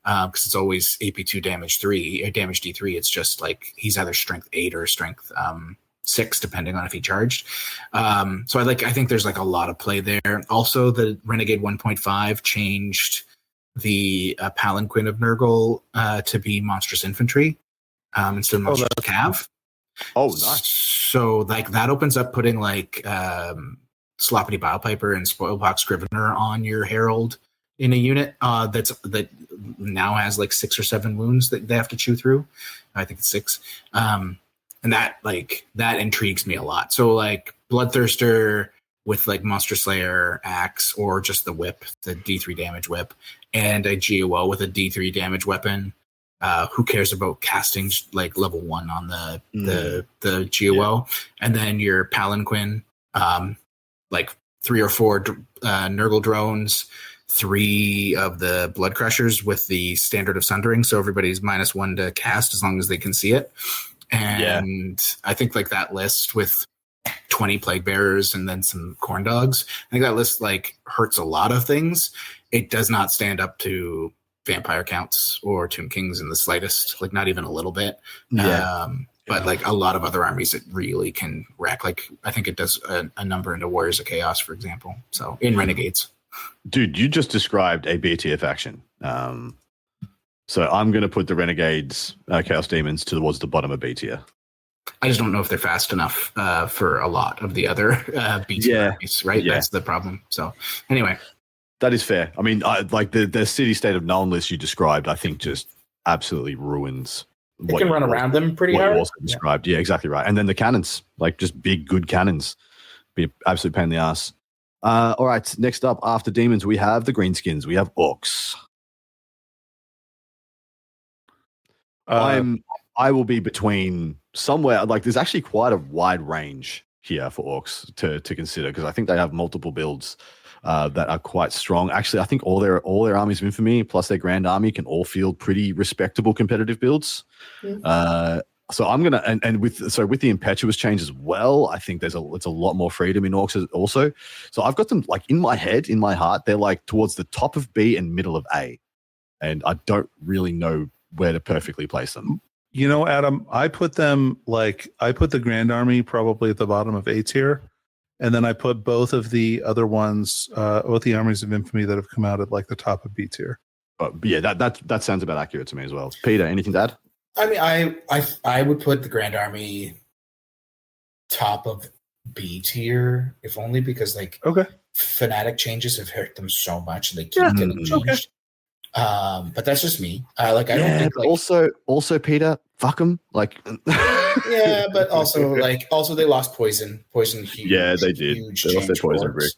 Because it's always AP2 damage 3 or damage D3. It's just like he's either strength 8 or strength 6, depending on if he charged. So I think there's like a lot of play there. Also, the Renegade 1.5 changed the Palanquin of Nurgle to be monstrous infantry instead of monstrous cav. Oh, nice. So like that opens up putting like Sloppity Bilepiper and Spoilpox Scrivener on your Herald in a unit that now has like 6 or 7 wounds that they have to chew through. I think it's 6. And that intrigues me a lot. So like Bloodthirster with like Monster Slayer axe or just the whip, the D3 damage whip, and a GOO with a D3 damage weapon. Who cares about casting like level 1 on the GOO? Yeah. And then your Palanquin, like 3 or 4 Nurgle drones, 3 of the Blood Crushers with the Standard of Sundering, so everybody's -1 to cast as long as they can see it. And I think like that list with 20 Plague Bearers and then some Corn Dogs, I think that list like hurts a lot of things. It does not stand up to Vampire Counts or Tomb Kings in the slightest, like not even a little bit. But like a lot of other armies, it really can wreck. Like I think it does a number into Warriors of Chaos, for example. So in Renegades. Dude, you just described a B tier faction. So I'm going to put the Renegades, Chaos Demons towards the bottom of B tier. I just don't know if they're fast enough for a lot of the other B tier armies, right? Yeah. That's the problem. So anyway. That is fair. I mean, like the City State of Null list you described, I think just absolutely ruins. They can run around them pretty hard. Also described. Yeah, exactly right. And then the cannons, like just big, good cannons. Be an absolute pain in the ass. All right, next up, after demons, we have the greenskins. We have orcs. I will be between somewhere, like there's actually quite a wide range here for orcs to consider, because I think they have multiple builds that are quite strong. Actually, I think all their armies of infamy plus their grand army can all field pretty respectable competitive builds. So I'm gonna and with the impetuous change as well, I think it's a lot more freedom in orcs also. So I've got them like in my head, in my heart, they're like towards the top of B and middle of A, and I don't really know where to perfectly place them. You know, Adam, I put the Grand Army probably at the bottom of A tier, and then I put both of the other ones, both the armies of infamy that have come out at like the top of B tier. Yeah, that sounds about accurate to me as well. Peter, anything to add? I mean, I would put the Grand Army top of B tier, if only because like fanatic changes have hurt them so much and they keep getting changed. But that's just me. I don't think like, also Peter, fuck them. Like yeah, but also they lost poison. Poison huge. Yeah, they did. They lost their poison brick.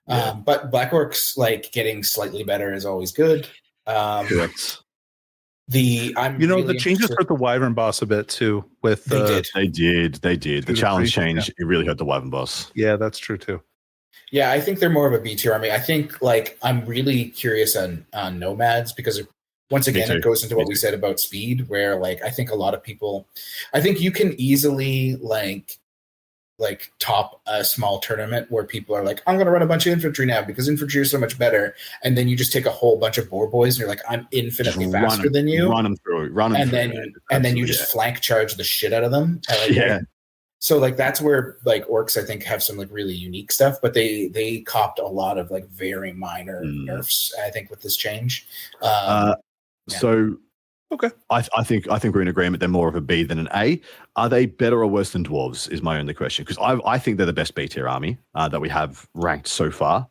But Black Orcs like getting slightly better is always good. Correct. The changes hurt the Wyvern boss a bit too. With They did. The challenge change, it really hurt the Wyvern boss. Yeah, that's true too. Yeah, I think they're more of a B tier army. I think I'm really curious on nomads because once again it goes into what we said about speed, where I think a lot of people, I think you can easily top a small tournament where people are like, I'm going to run a bunch of infantry now because infantry is so much better. And then you just take a whole bunch of boar boys and you're like, I'm infinitely faster than you. Run them through. And then you just flank charge the shit out of them. So that's where orcs, I think, have some really unique stuff, but they copped a lot of very minor nerfs, I think, with this change. So okay, I think we're in agreement. They're more of a B than an A. Are they better or worse than dwarves? Is my only question, because I think they're the best B tier army that we have ranked so far.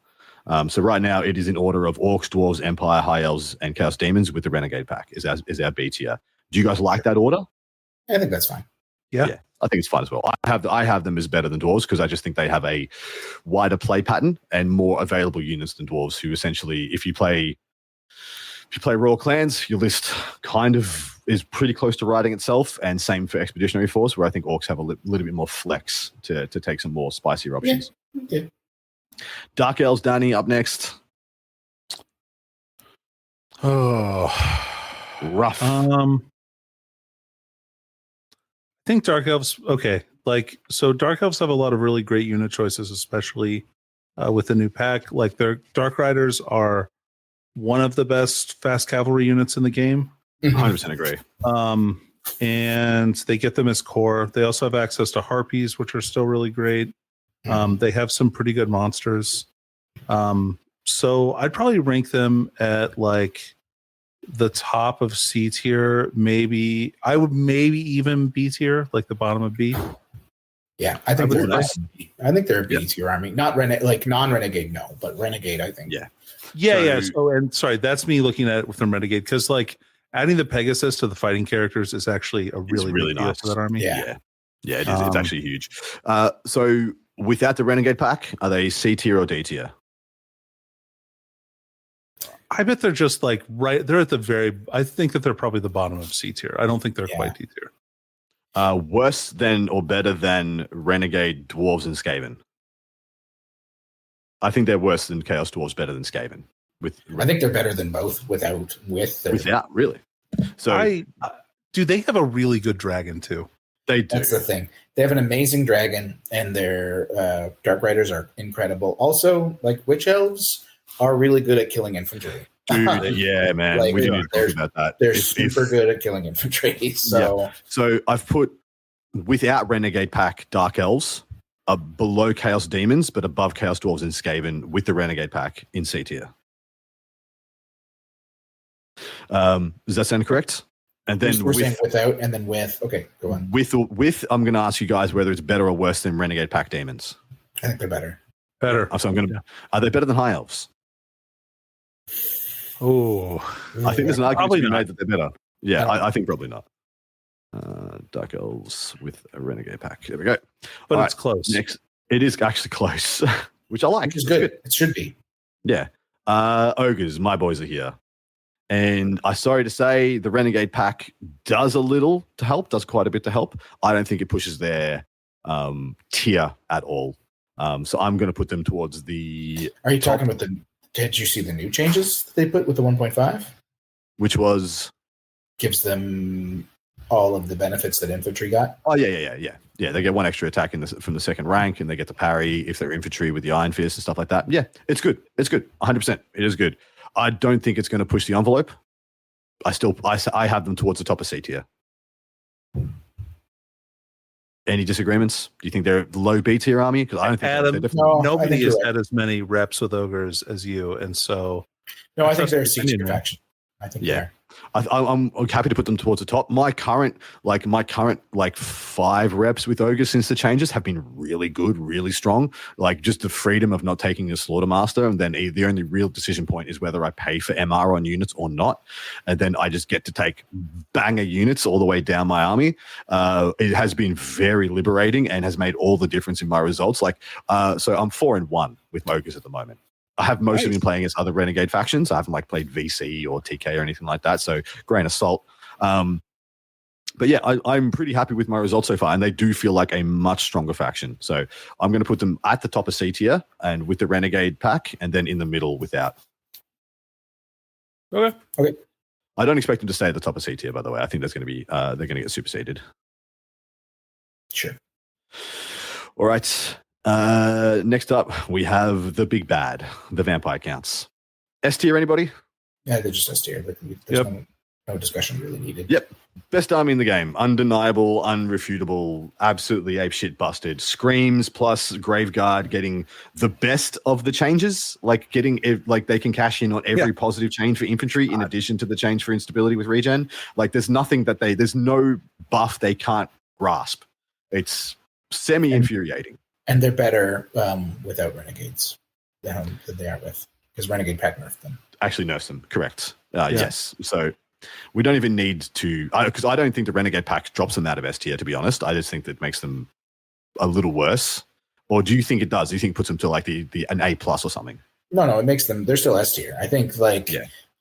So right now it is in order of orcs, dwarves, empire, high elves, and chaos demons with the renegade pack is our B tier. Do you guys like that order? I think that's fine. Yeah, I think it's fine as well. I have them as better than dwarves because I just think they have a wider play pattern and more available units than dwarves. Who essentially, if you play Royal Clans, your list kind of is pretty close to writing itself, and same for Expeditionary Force, where I think orcs have a little bit more flex to take some more spicier options. Yeah. Okay. Dark Elves, Danny, up next. Oh, rough. I think Dark Elves, okay. So Dark Elves have a lot of really great unit choices, especially with the new pack. Their Dark Riders are one of the best fast cavalry units in the game. 100% agree. And they get them as core. They also have access to harpies, which are still really great. They have some pretty good monsters. So I'd probably rank them at the top of C tier. Maybe I would even B tier, the bottom of B. Yeah, I think they're a B tier army. Not non-renegade, no, but renegade, I think. Yeah. So, and sorry, that's me looking at it with the renegade, because adding the Pegasus to the fighting characters is actually a really nice for that army. Yeah, it is. It's actually huge. So without the renegade pack, are they C tier or D tier? I bet they're just right. They're at the very. I think that they're probably the bottom of C tier. I don't think they're quite D tier. Worse than or better than renegade dwarves and Skaven? I think they're worse than Chaos Dwarves, better than Skaven. I think they're better than both without really. So do they have a really good dragon too? They do. That's the thing. They have an amazing dragon, and their Dark Riders are incredible. Also, Witch Elves are really good at killing infantry. Dude, yeah, man. We didn't talk about that. They're super good at killing infantry. So I've put without Renegade pack Dark Elves below Chaos Demons, but above Chaos Dwarves and Skaven with the Renegade pack in C tier. Does that sound correct? And then we're saying without and then with. Okay, go on. With I'm going to ask you guys whether it's better or worse than Renegade pack Demons. I think they're better. So are they better than High Elves? Oh, I think there's an argument to be made that they're better. Yeah, I think probably not. Dark Elves with a Renegade pack. There we go. But it's close. Next, it is actually close, which I like. Which is good. It should be. Yeah. Ogres, my boys are here. And I'm sorry to say the Renegade pack does does quite a bit to help. I don't think it pushes their tier at all. So I'm going to put them towards the... Are you talking about did you see the new changes they put with the 1.5? Which was? Gives them all of the benefits that infantry got. Oh, yeah. Yeah, they get one extra attack from the second rank, and they get to parry if they're infantry with the Iron Fist and stuff like that. Yeah, it's good. 100%. It is good. I don't think it's going to push the envelope. I have them towards the top of C tier. Any disagreements? Do you think they're low B tier army? Because I don't think Adam, nobody has had as many reps with ogres as you, and so I think they're a C tier faction. I think I'm happy to put them towards the top. My current 5 reps with ogres since the changes have been really good, really strong. Just the freedom of not taking the Slaughtermaster, and then the only real decision point is whether I pay for MR on units or not, and then I just get to take banger units all the way down my army. It has been very liberating and has made all the difference in my results. So I'm 4-1 with ogres at the moment. I have mostly been playing as other Renegade factions. I haven't like played VC or TK or anything like that. So grain of salt. But yeah, I'm pretty happy with my results so far, and they do feel like a much stronger faction. So I'm going to put them at the top of C tier and with the Renegade pack, and then in the middle without. Okay. I don't expect them to stay at the top of C tier, by the way. I think there's going to be they're going to get superseded. Sure. All right. Next up, we have the big bad, the vampire counts. S tier, anybody? Yeah, they're just S tier. There's no discussion really needed. Yep. Best army in the game. Undeniable, unrefutable, absolutely apeshit busted. Screams plus Graveguard getting the best of the changes. Like they can cash in on every positive change for infantry in addition to the change for instability with regen. Like there's nothing there's no buff they can't grasp. It's semi-infuriating. And they're better without Renegades than they are with. Because Renegade pack nerfed them. Actually nerfs them, correct. Yes. So we don't even need to, because I don't think the Renegade pack drops them out of S tier, to be honest. I just think that makes them a little worse. Or do you think it does? Do you think it puts them to like an A+ or something? No, it makes them, they're still S tier. I think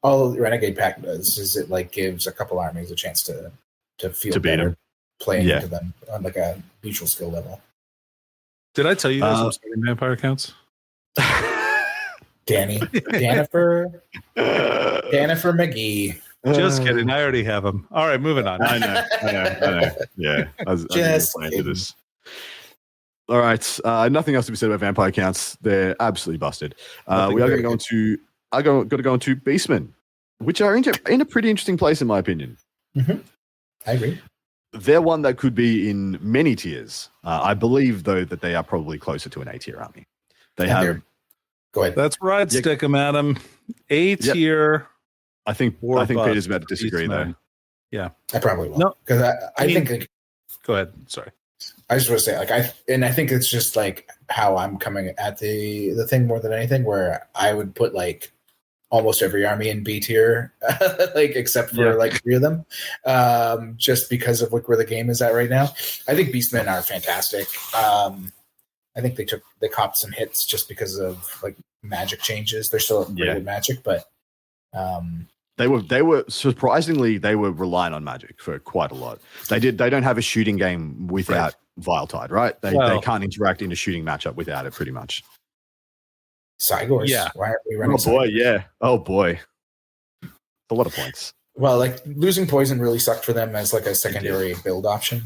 all the Renegade pack does is it like gives a couple armies a chance to feel better playing into them on like a mutual skill level. Did I tell you guys I'm starting vampire accounts? Danifer McGee. Just kidding. I already have them. All right, moving on. I know. Yeah. I was into this. All right. Nothing else to be said about vampire counts. They're absolutely busted. We are going to go into. I got to go into Beastmen, which are in a pretty interesting place in my opinion. Mm-hmm. I agree. They're one that could be in many tiers. I believe though that they are probably closer to an A tier army. They have. Go ahead. That's right. Stick them at them. A tier. I think Peter's about to disagree though. Yeah, I probably will. No, because I think. Go ahead. Sorry. I just want to say, I think it's just like how I'm coming at the thing more than anything, where I would put like almost every army in B tier, like except for like 3 of them, just because of like where the game is at right now. I think Beastmen are fantastic. I think they copped some hits just because of like magic changes. They're still pretty good magic, but they were surprisingly they were relying on magic for quite a lot. They don't have a shooting game without Viletide, right? They can't interact in a shooting matchup without it, pretty much. Cygors. Yeah. Why aren't we running? Oh boy, yeah. Oh boy. A lot of points. Well, like losing poison really sucked for them as like a secondary build option.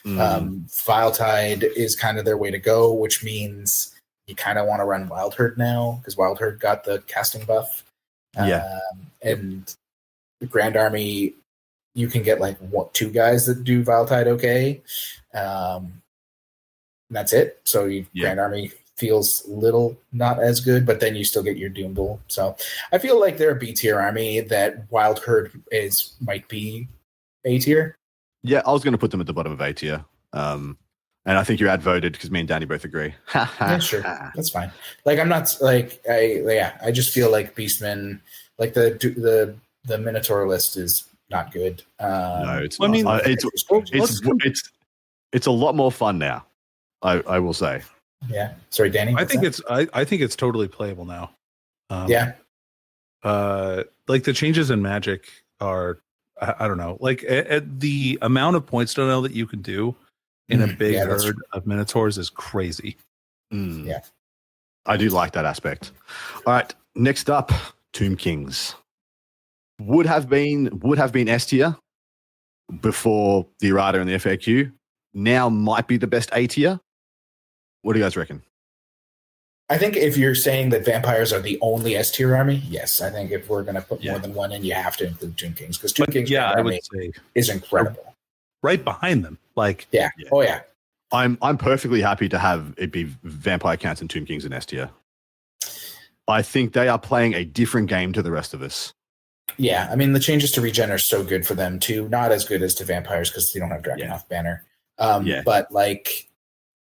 Viletide is kind of their way to go, which means you kind of want to run Wild Herd now because Wild Herd got the casting buff. And the Grand Army, you can get like 2 guys that do Viletide okay. And that's it. So Grand Army feels little not as good, but then you still get your Doom Bull. So I feel like they're a B tier army that Wild Herd might be A tier. Yeah, I was going to put them at the bottom of A tier. And I think you're outvoted because me and Danny both agree. Yeah, sure. That's fine. Like, I'm not like, I just feel like Beastmen, like the Minotaur list is not good. No, it's not. I mean, it's a lot more fun now. I will say. Yeah. Sorry, Danny. I think it's totally playable now. Yeah. Like the changes in magic are, I don't know, like at the amount of points dono that you can do in a big herd of Minotaurs is crazy. Yeah. I do like that aspect. All right. Next up, Tomb Kings. Would have been S tier before the errata and the FAQ. Now might be the best A tier. What do you guys reckon? I think if you're saying that vampires are the only S tier army, yes. I think if we're going to put more than one in, you have to include Tomb Kings because Tomb Kings I would say is incredible. Right behind them, like Oh yeah. I'm perfectly happy to have it be Vampire Counts and Tomb Kings in S tier. I think they are playing a different game to the rest of us. Yeah, I mean the changes to regen are so good for them too. Not as good as to vampires because they don't have Dragonhof banner. But like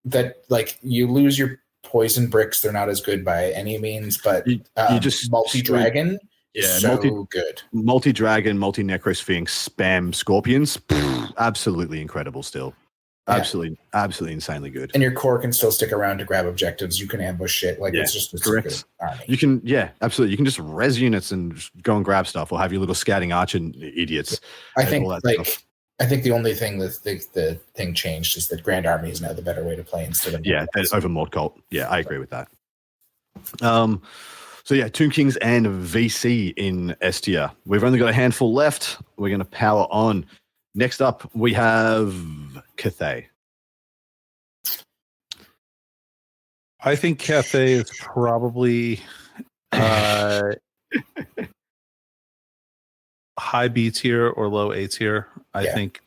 that, like you lose your poison bricks. They're not as good by any means. But you just multi-dragon is so good. Multi-dragon, multi-necrosphinx, spam scorpions. Absolutely incredible still. Absolutely insanely good. And your core can still stick around to grab objectives. You can ambush shit. Like it's just correct. A good army. You can, absolutely. You can just res units and just go and grab stuff, or have your little scouting archer idiots. I think the only thing that the thing changed is that Grand Army is now the better way to play instead of over Mod Cult. Yeah, I agree with that. So yeah, Tomb Kings and VC in S tier. We've only got a handful left. We're going to power on. Next up, we have Cathay. I think Cathay is probably high B tier or low A tier. I think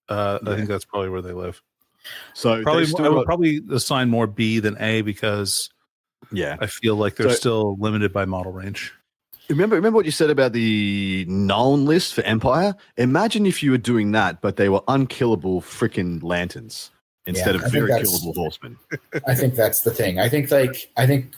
that's probably where they live. So I would probably assign more B than A because I feel like they're still limited by model range. Remember what you said about the known list for Empire? Imagine if you were doing that, but they were unkillable freaking lanterns instead of very killable horsemen. I think that's the thing. I think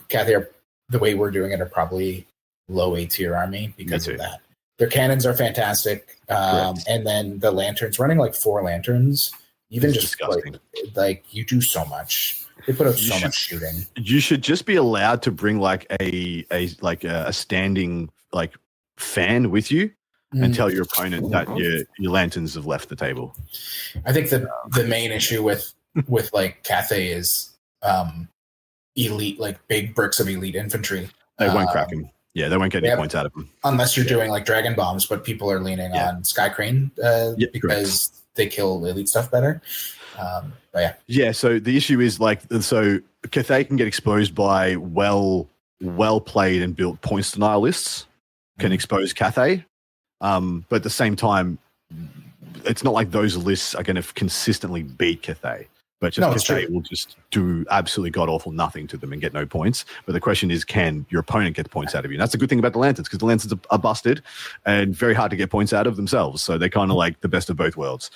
Cathay, the way we're doing it, are probably low A tier army because of that. Their cannons are fantastic, and then the lanterns, running like 4 lanterns, even it's just like you do so much. They put up so much shooting. You should just be allowed to bring like a standing like fan with you and tell your opponent that your lanterns have left the table. I think the main issue with like Cathay is elite, like big bricks of elite infantry. They won't crack him. Yeah, they won't get any points out of them. Unless you're doing like dragon bombs, but people are leaning on Sky Crane because they kill elite stuff better. So the issue is Cathay can get exposed by well played and built points denial lists can expose Cathay, but at the same time, it's not like those lists are going to consistently beat Cathay. But Cathay will just do absolutely god awful nothing to them and get no points. But the question is, can your opponent get points out of you? And that's the good thing about the lanterns, because the lanterns are busted and very hard to get points out of themselves. So they're kind of like the best of both worlds.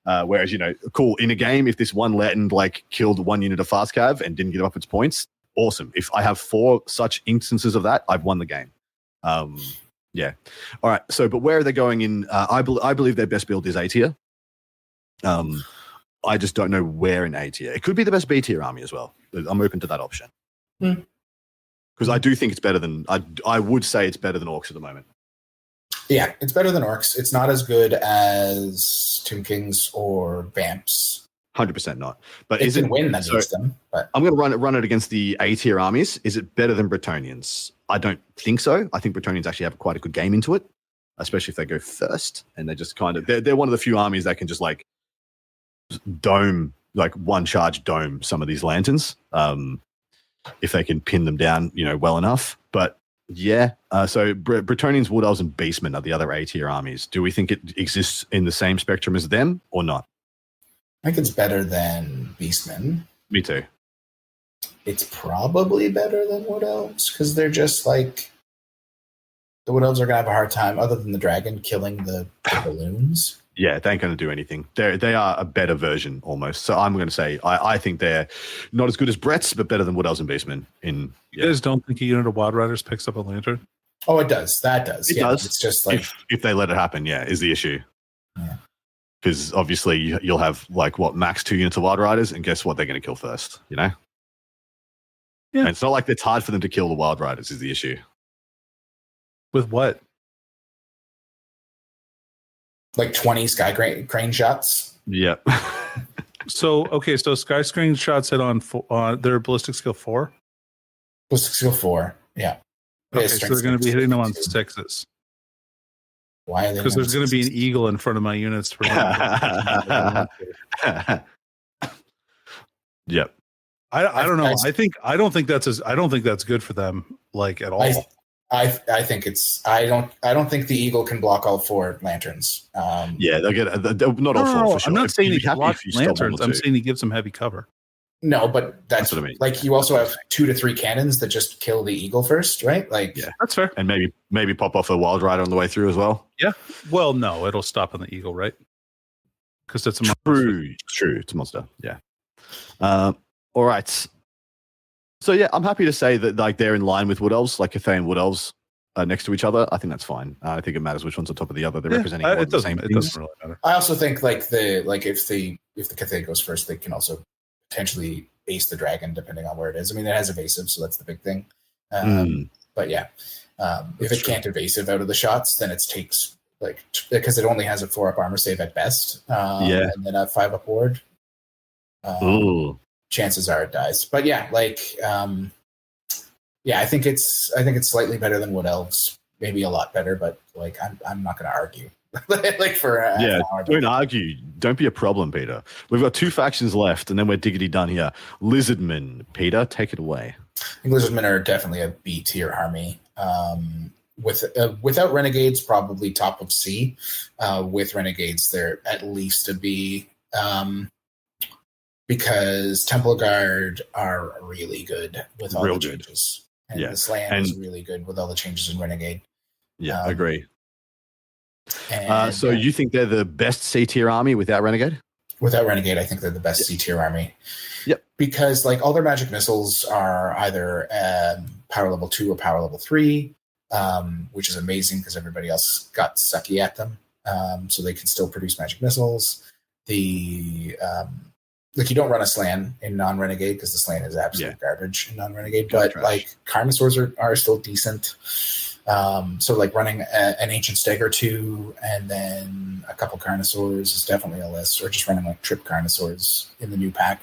Whereas, cool, in a game, if this one Latin killed one unit of fast cav and didn't get up its points, awesome. If I have 4 such instances of that, I've won the game. All right. So, but where are they going in? I believe their best build is A tier. I just don't know where in A tier. It could be the best B tier army as well. I'm open to that option. Because I do think it's better than, I would say it's better than Orcs at the moment. Yeah, it's better than Orcs. It's not as good as Tomb Kings or Vamps. 100% not. But it can win against them. But I'm going to run it against the A tier armies. Is it better than Bretonnians? I don't think so. I think Bretonnians actually have quite a good game into it, especially if they go first. And they just kind of, they're one of the few armies that can just dome, one charge dome some of these lanterns. If they can pin them down, well enough. But so Bretonnians, Wood Elves, and Beastmen are the other A tier armies. Do we think it exists in the same spectrum as them or not? I think it's better than Beastmen. Me too. It's probably better than Wood Elves because they're just the Wood Elves are going to have a hard time, other than the dragon, killing the balloons. Yeah, they ain't going to do anything. They are a better version almost. So I'm going to say I think they're not as good as Brett's, but better than Wood Elves and Beastmen. You guys don't think a unit of Wild Riders picks up a lantern? Oh, it does. That does. It does. It's just if they let it happen, is the issue. Yeah. Because obviously you'll have max 2 units of Wild Riders, and guess what? They're going to kill first. Yeah. And it's not like it's hard for them to kill the Wild Riders. Is the issue. With what? 20 Sky Crane shots. Yep. So Sky Crane shots hit on their ballistic skill 4. Ballistic skill 4. Yeah. Okay, so they're going to be hitting them on 6s. Why are they? Because there's going to be an eagle in front of my units. Yep. I don't know. I don't think that's good for them at all. I think it's. I don't think the eagle can block all 4 lanterns. They'll get not all 4 for sure. I'm not saying he blocks lanterns. I'm saying he gives them heavy cover. No, but that's what I mean. You also have 2 to 3 cannons that just kill the eagle first, right? That's fair. And maybe pop off a Wild Rider on the way through as well. Yeah. Well, no, it'll stop on the eagle, right? Because that's a monster. True. It's a monster. Yeah. All right. So I'm happy to say that they're in line with Wood Elves, Cathay and Wood Elves next to each other. I think that's fine. I think it matters which one's on top of the other. They're representing the same things. It doesn't really matter. I also think if the if the Cathay goes first, they can also potentially ace the dragon depending on where it is. I mean, it has evasive, so that's the big thing. But yeah, if it can't evasive out of the shots, then it takes like because it only has a 4-up armor save at best, and then a 5-up ward. Chances are it dies. But yeah, like I think it's slightly better than Wood Elves, maybe a lot better, but like I'm not going to argue. Like for an hour, don't argue. Don't be a problem, Peter. We've got 2 factions left, and then we're diggity done here. Lizardmen, Peter, take it away. I think Lizardmen are definitely a B tier army. Without Renegades, probably top of C. With Renegades, they're at least a B. Because Temple Guard are really good with all the changes. And the Slan is really good with all the changes in Renegade. Yeah, I agree. So you think they're the best C-tier army without Renegade? Without Renegade, I think they're the best C-tier army. Yep. Because like all their magic missiles are either power level 2 or power level 3, which is amazing because everybody else got sucky at them. So they can still produce magic missiles. Like you don't run a Slan in non-Renegade because the Slan is absolute garbage in non-Renegade. But like Carnosaurs are still decent. So like running an Ancient Stag or 2 and then a couple Carnosaurs is definitely a list. Or just running like Trip Carnosaurs in the new pack,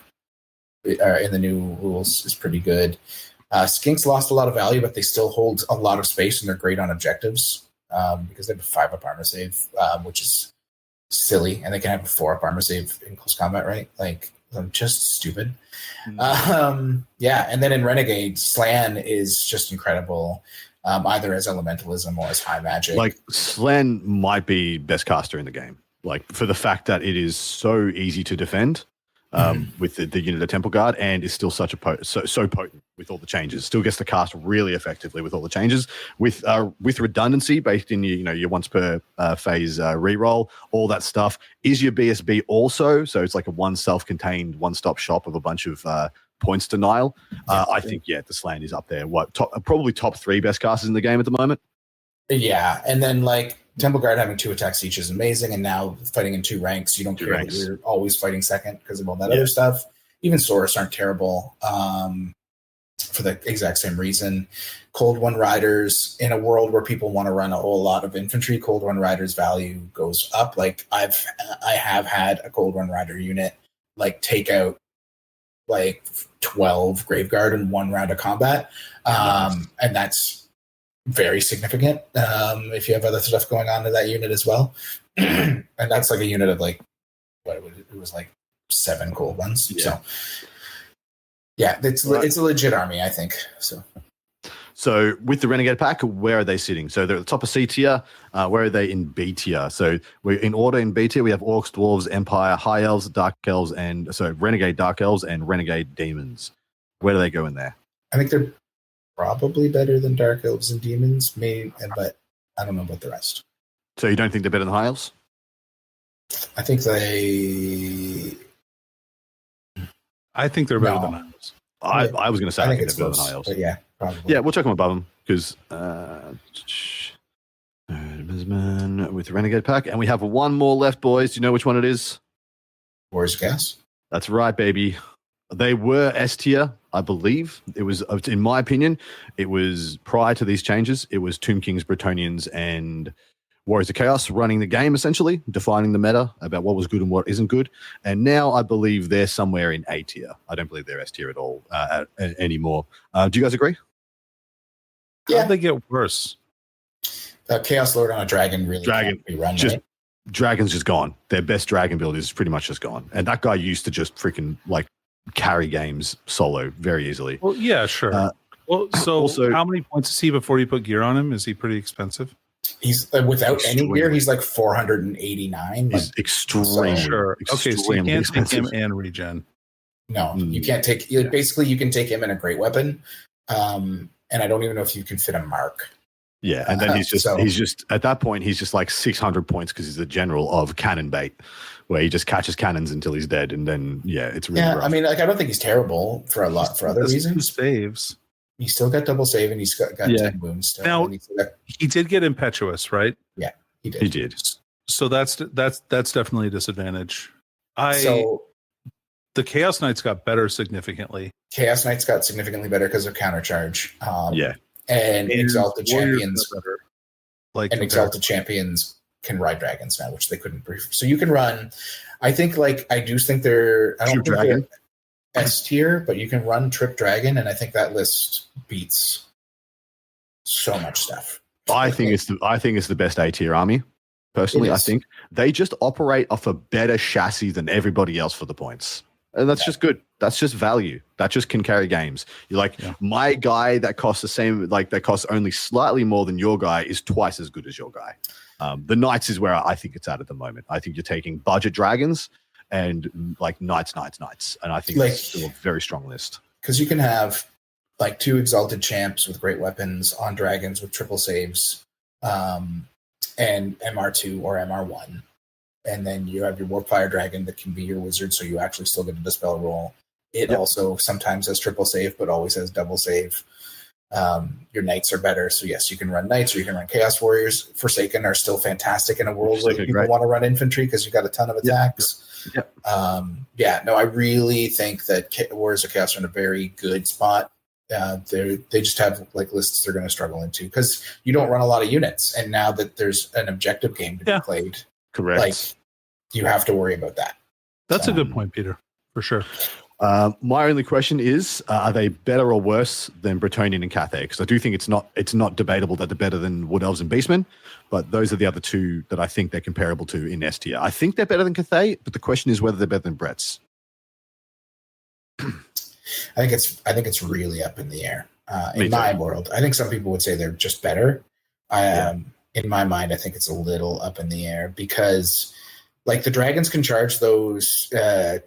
in the new rules is pretty good. Skinks lost a lot of value, but they still hold a lot of space and they're great on objectives because they have a 5-up armor save, which is silly, and they can have a 4-up armor save in close combat, right? Like, just stupid. And then in Renegade, Slan is just incredible, either as elementalism or as high magic. Like, Slan might be best caster in the game, like for the fact that it is so easy to defend with the unit of Temple Guard, and is still such a so potent with all the changes. Still gets to cast really effectively with all the changes, with redundancy based in your once per phase reroll, all that stuff. Is your BSB also? So it's like a one self-contained one-stop shop of a bunch of points denial. I think the Slan is up there. Probably top 3 best casters in the game at the moment. Yeah, and then like Temple Guard having 2 attacks each is amazing, and now fighting in 2 ranks, you don't care that you're always fighting second because of all that other stuff. Even Saurus aren't terrible for the exact same reason. Cold One Riders, in a world where people want to run a whole lot of infantry, Cold One Riders value goes up. Like I have had a Cold One Rider unit like take out like 12 Graveguard in 1 round of combat, and that's very significant if you have other stuff going on in that unit as well. And that's like a unit of like it was like 7 cold ones. So it's a legit army, I think. So with the Renegade pack, where are they sitting? So they're at the top of C tier. Where are they in B tier? So we're in order in B tier. We have Orcs, Dwarves, Empire, High Elves, Dark Elves, and Renegade Dark Elves and Renegade Demons. Where do they go in there? I think they're probably better than Dark Elves and Demons, maybe, but I don't know about the rest. So you don't think they're better than High Elves? I think they're better than High Elves. I was going to say I think they're better than High Elves. But yeah, probably. Yeah, we'll check them above them because with the Renegade pack, and we have one more left, boys. Do you know which one it is? Warriors of Chaos. That's right, baby. They were S tier, I believe. It was, in my opinion, it was prior to these changes. It was Tomb Kings, Bretonians, and Warriors of Chaos running the game, essentially, defining the meta about what was good and what isn't good. And now I believe they're somewhere in A tier. I don't believe they're S tier at all anymore. Do you guys agree? Yeah. How'd they get worse? Chaos Lord on a dragon really can't be run, right? Dragon's just gone. Their best dragon build is pretty much just gone. And that guy used to just freaking like carry games solo very easily. Well, yeah, sure. So also, how many points is he before you put gear on him? Is he pretty expensive? He's without any gear, he's like 489. He's extremely sure. Okay, so you can't take him and regen. No, you can't take. Basically, you can take him in a great weapon, and I don't even know if you can fit a mark. Yeah, and then he's just at that point he's just like 600 points because he's the general of cannon bait, where he just catches cannons until he's dead, and then it's really rough. I mean, like I don't think he's terrible for other reasons. Saves. He's still got double save, and he's got 10 wounds still. Now he did get impetuous, right? Yeah, he did. He did. So that's definitely a disadvantage. The Chaos Knights got better significantly. Chaos Knights got significantly better because of countercharge. And Exalted Champions Exalted Champions can ride dragons now, which they couldn't brief. So you can run. I think I do think they're S tier, but you can run Trip Dragon, and I think that list beats so much stuff. I think it's the best A tier army. Personally, I think they just operate off a better chassis than everybody else for the points. And that's just good. That's just value. That just can carry games. You're like, my guy that costs the same, that costs only slightly more than your guy is twice as good as your guy. The Knights is where I think it's at the moment. I think you're taking budget dragons and Knights. And I think it's still a very strong list. Because you can have 2 Exalted Champs with great weapons on dragons with triple saves and MR2 or MR1. And then you have your Warpfire Dragon that can be your wizard, so you actually still get a Dispel roll. It also sometimes has triple save, but always has double save. Your Knights are better, so yes, you can run Knights or you can run Chaos Warriors. Forsaken are still fantastic in a world where people want to run infantry because you got a ton of attacks. I really think that Warriors of Chaos are in a very good spot. They just have lists they're going to struggle into because you don't run a lot of units, and now that there's an objective game to be played. Correct. You have to worry about that. That's a good point, Peter, for sure. My only question is, are they better or worse than Bretonnian and Cathay? Because I do think it's not debatable that they're better than Wood Elves and Beastmen, but those are the other two that I think they're comparable to in S tier. I think they're better than Cathay, but the question is whether they're better than Brett's. I think it's really up in the air. In my world, I think some people would say they're just better. In my mind, I think it's a little up in the air because the dragons can charge those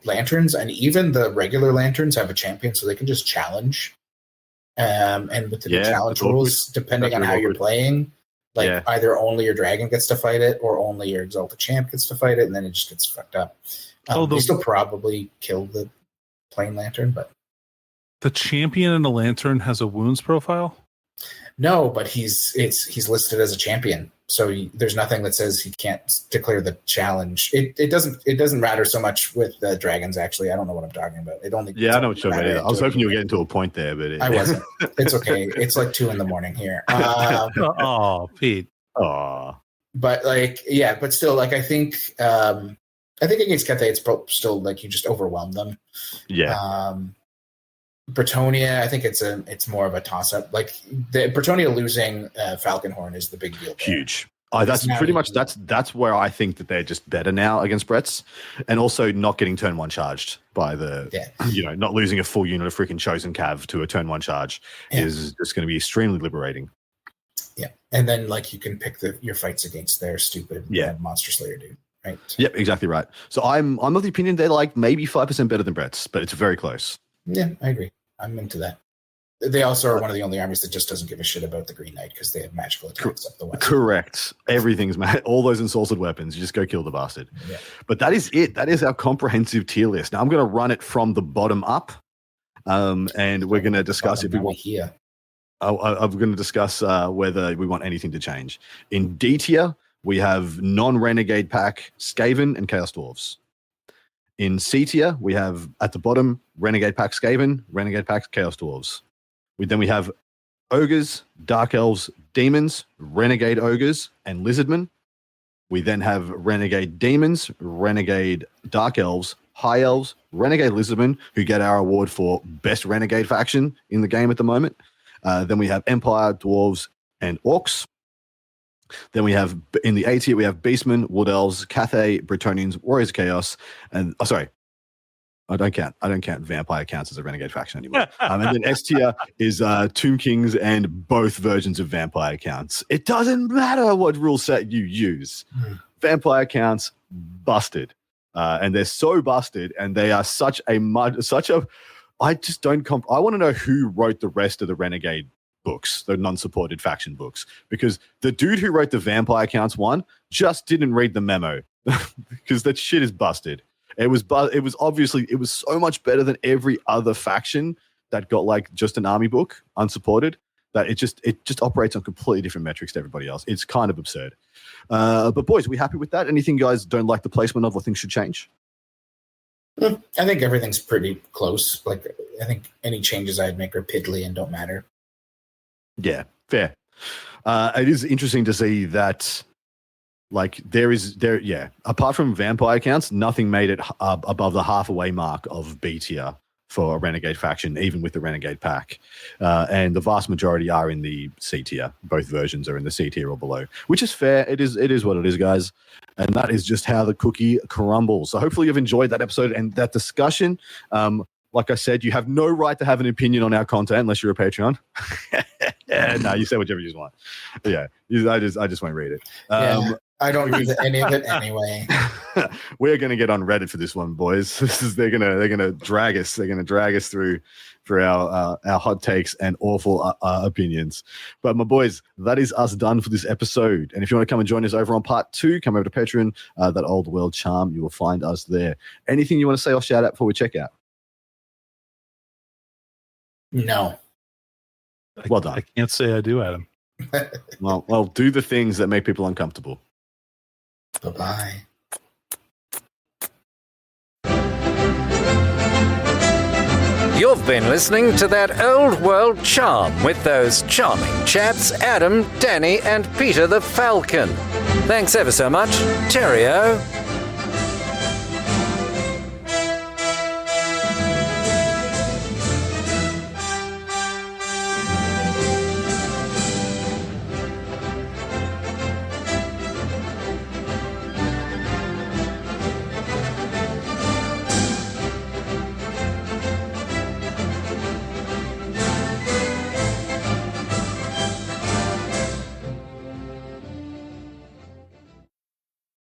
lanterns, and even the regular lanterns have a champion, so they can just challenge. And with the challenge rules, depending on how you're playing, either only your dragon gets to fight it or only your Exalted Champ gets to fight it, and then it just gets fucked up. They still probably kill the plain lantern, but the champion in the lantern has a wounds profile? No, but he's listed as a champion, so there's nothing that says he can't declare the challenge. It doesn't matter so much with the dragons. Actually, I don't know what I'm talking about. I know what you're talking about. I was hoping you were getting to a point there, but I wasn't. It's okay. It's 2 a.m. here. Oh, Pete. Oh, but but still, I think against Cathay, it's still you just overwhelm them. Yeah. Bretonnia, I think it's more of a toss-up. The Bretonnia losing Falcon Horn is the big deal. Huge. That's pretty much that's where I think that they're just better now against Brett's, and also not getting turn 1 charged by not losing a full unit of freaking Chosen Cav to a turn 1 charge is just going to be extremely liberating. Yeah, and then you can pick your fights against their stupid Monster Slayer dude. Right. Yep, exactly right. So I'm of the opinion they're maybe 5% better than Brett's, but it's very close. Yeah, I agree. I'm into that. They also are one of the only armies that just doesn't give a shit about the Green Knight because they have magical attacks up the west. Correct. Everything's all those insulted weapons. You just go kill the bastard. Yeah. But that is it. That is our comprehensive tier list. Now I'm going to run it from the bottom up, and we're going to discuss if we want. I'm going to discuss whether we want anything to change. In D tier, we have non-renegade pack Skaven and Chaos Dwarves. In C tier, we have at the bottom Renegade Pack Skaven, Renegade Pack Chaos Dwarves. Then we have Ogres, Dark Elves, Demons, Renegade Ogres, and Lizardmen. We then have Renegade Demons, Renegade Dark Elves, High Elves, Renegade Lizardmen, who get our award for Best Renegade Faction in the game at the moment. Then we have Empire, Dwarves, and Orcs. Then we have, in the A tier, we have Beastmen, Wood Elves, Cathay, Bretonnians, Warriors of Chaos, and, I don't count Vampire counts as a renegade faction anymore. And then S tier is Tomb Kings and both versions of Vampire counts. It doesn't matter what rule set you use. Vampire counts, busted. And they're so busted, and they are I just don't, I want to know who wrote the rest of the Renegade books, the non-supported faction books, because the dude who wrote the Vampire Counts one just didn't read the memo because that shit is busted. It was so much better than every other faction that got just an army book unsupported that it just operates on completely different metrics to everybody else. It's kind of absurd. But boys, are we happy with that? Anything you guys don't like the placement of or think should change? I think everything's pretty close. Like, I think any changes I'd make are piddly and don't matter. Yeah, fair. It is interesting to see that, like, apart from vampire counts, nothing made it above the halfway mark of B tier for a Renegade faction, even with the Renegade pack. And the vast majority are in the C tier. Both versions are in the C tier or below, which is fair. It is what it is, guys. And that is just how the cookie crumbles. So hopefully you've enjoyed that episode and that discussion. Like I said, you have no right to have an opinion on our content unless you're a Patreon. No, you say whatever you want. Yeah, I just won't read it. I don't read any of it anyway. We're gonna get on Reddit for this one, boys. They're gonna drag us. They're gonna drag us through for our hot takes and awful opinions. But my boys, that is us done for this episode. And if you want to come and join us over on part 2, come over to Patreon. That Old World Charm, you will find us there. Anything you want to say or shout out before we check out? No. Well done. I can't say I do, Adam. Well, do the things that make people uncomfortable. Bye-bye. You've been listening to That Old World Charm with those charming chaps Adam, Danny, and Peter the Falcon. Thanks ever so much. Cheerio.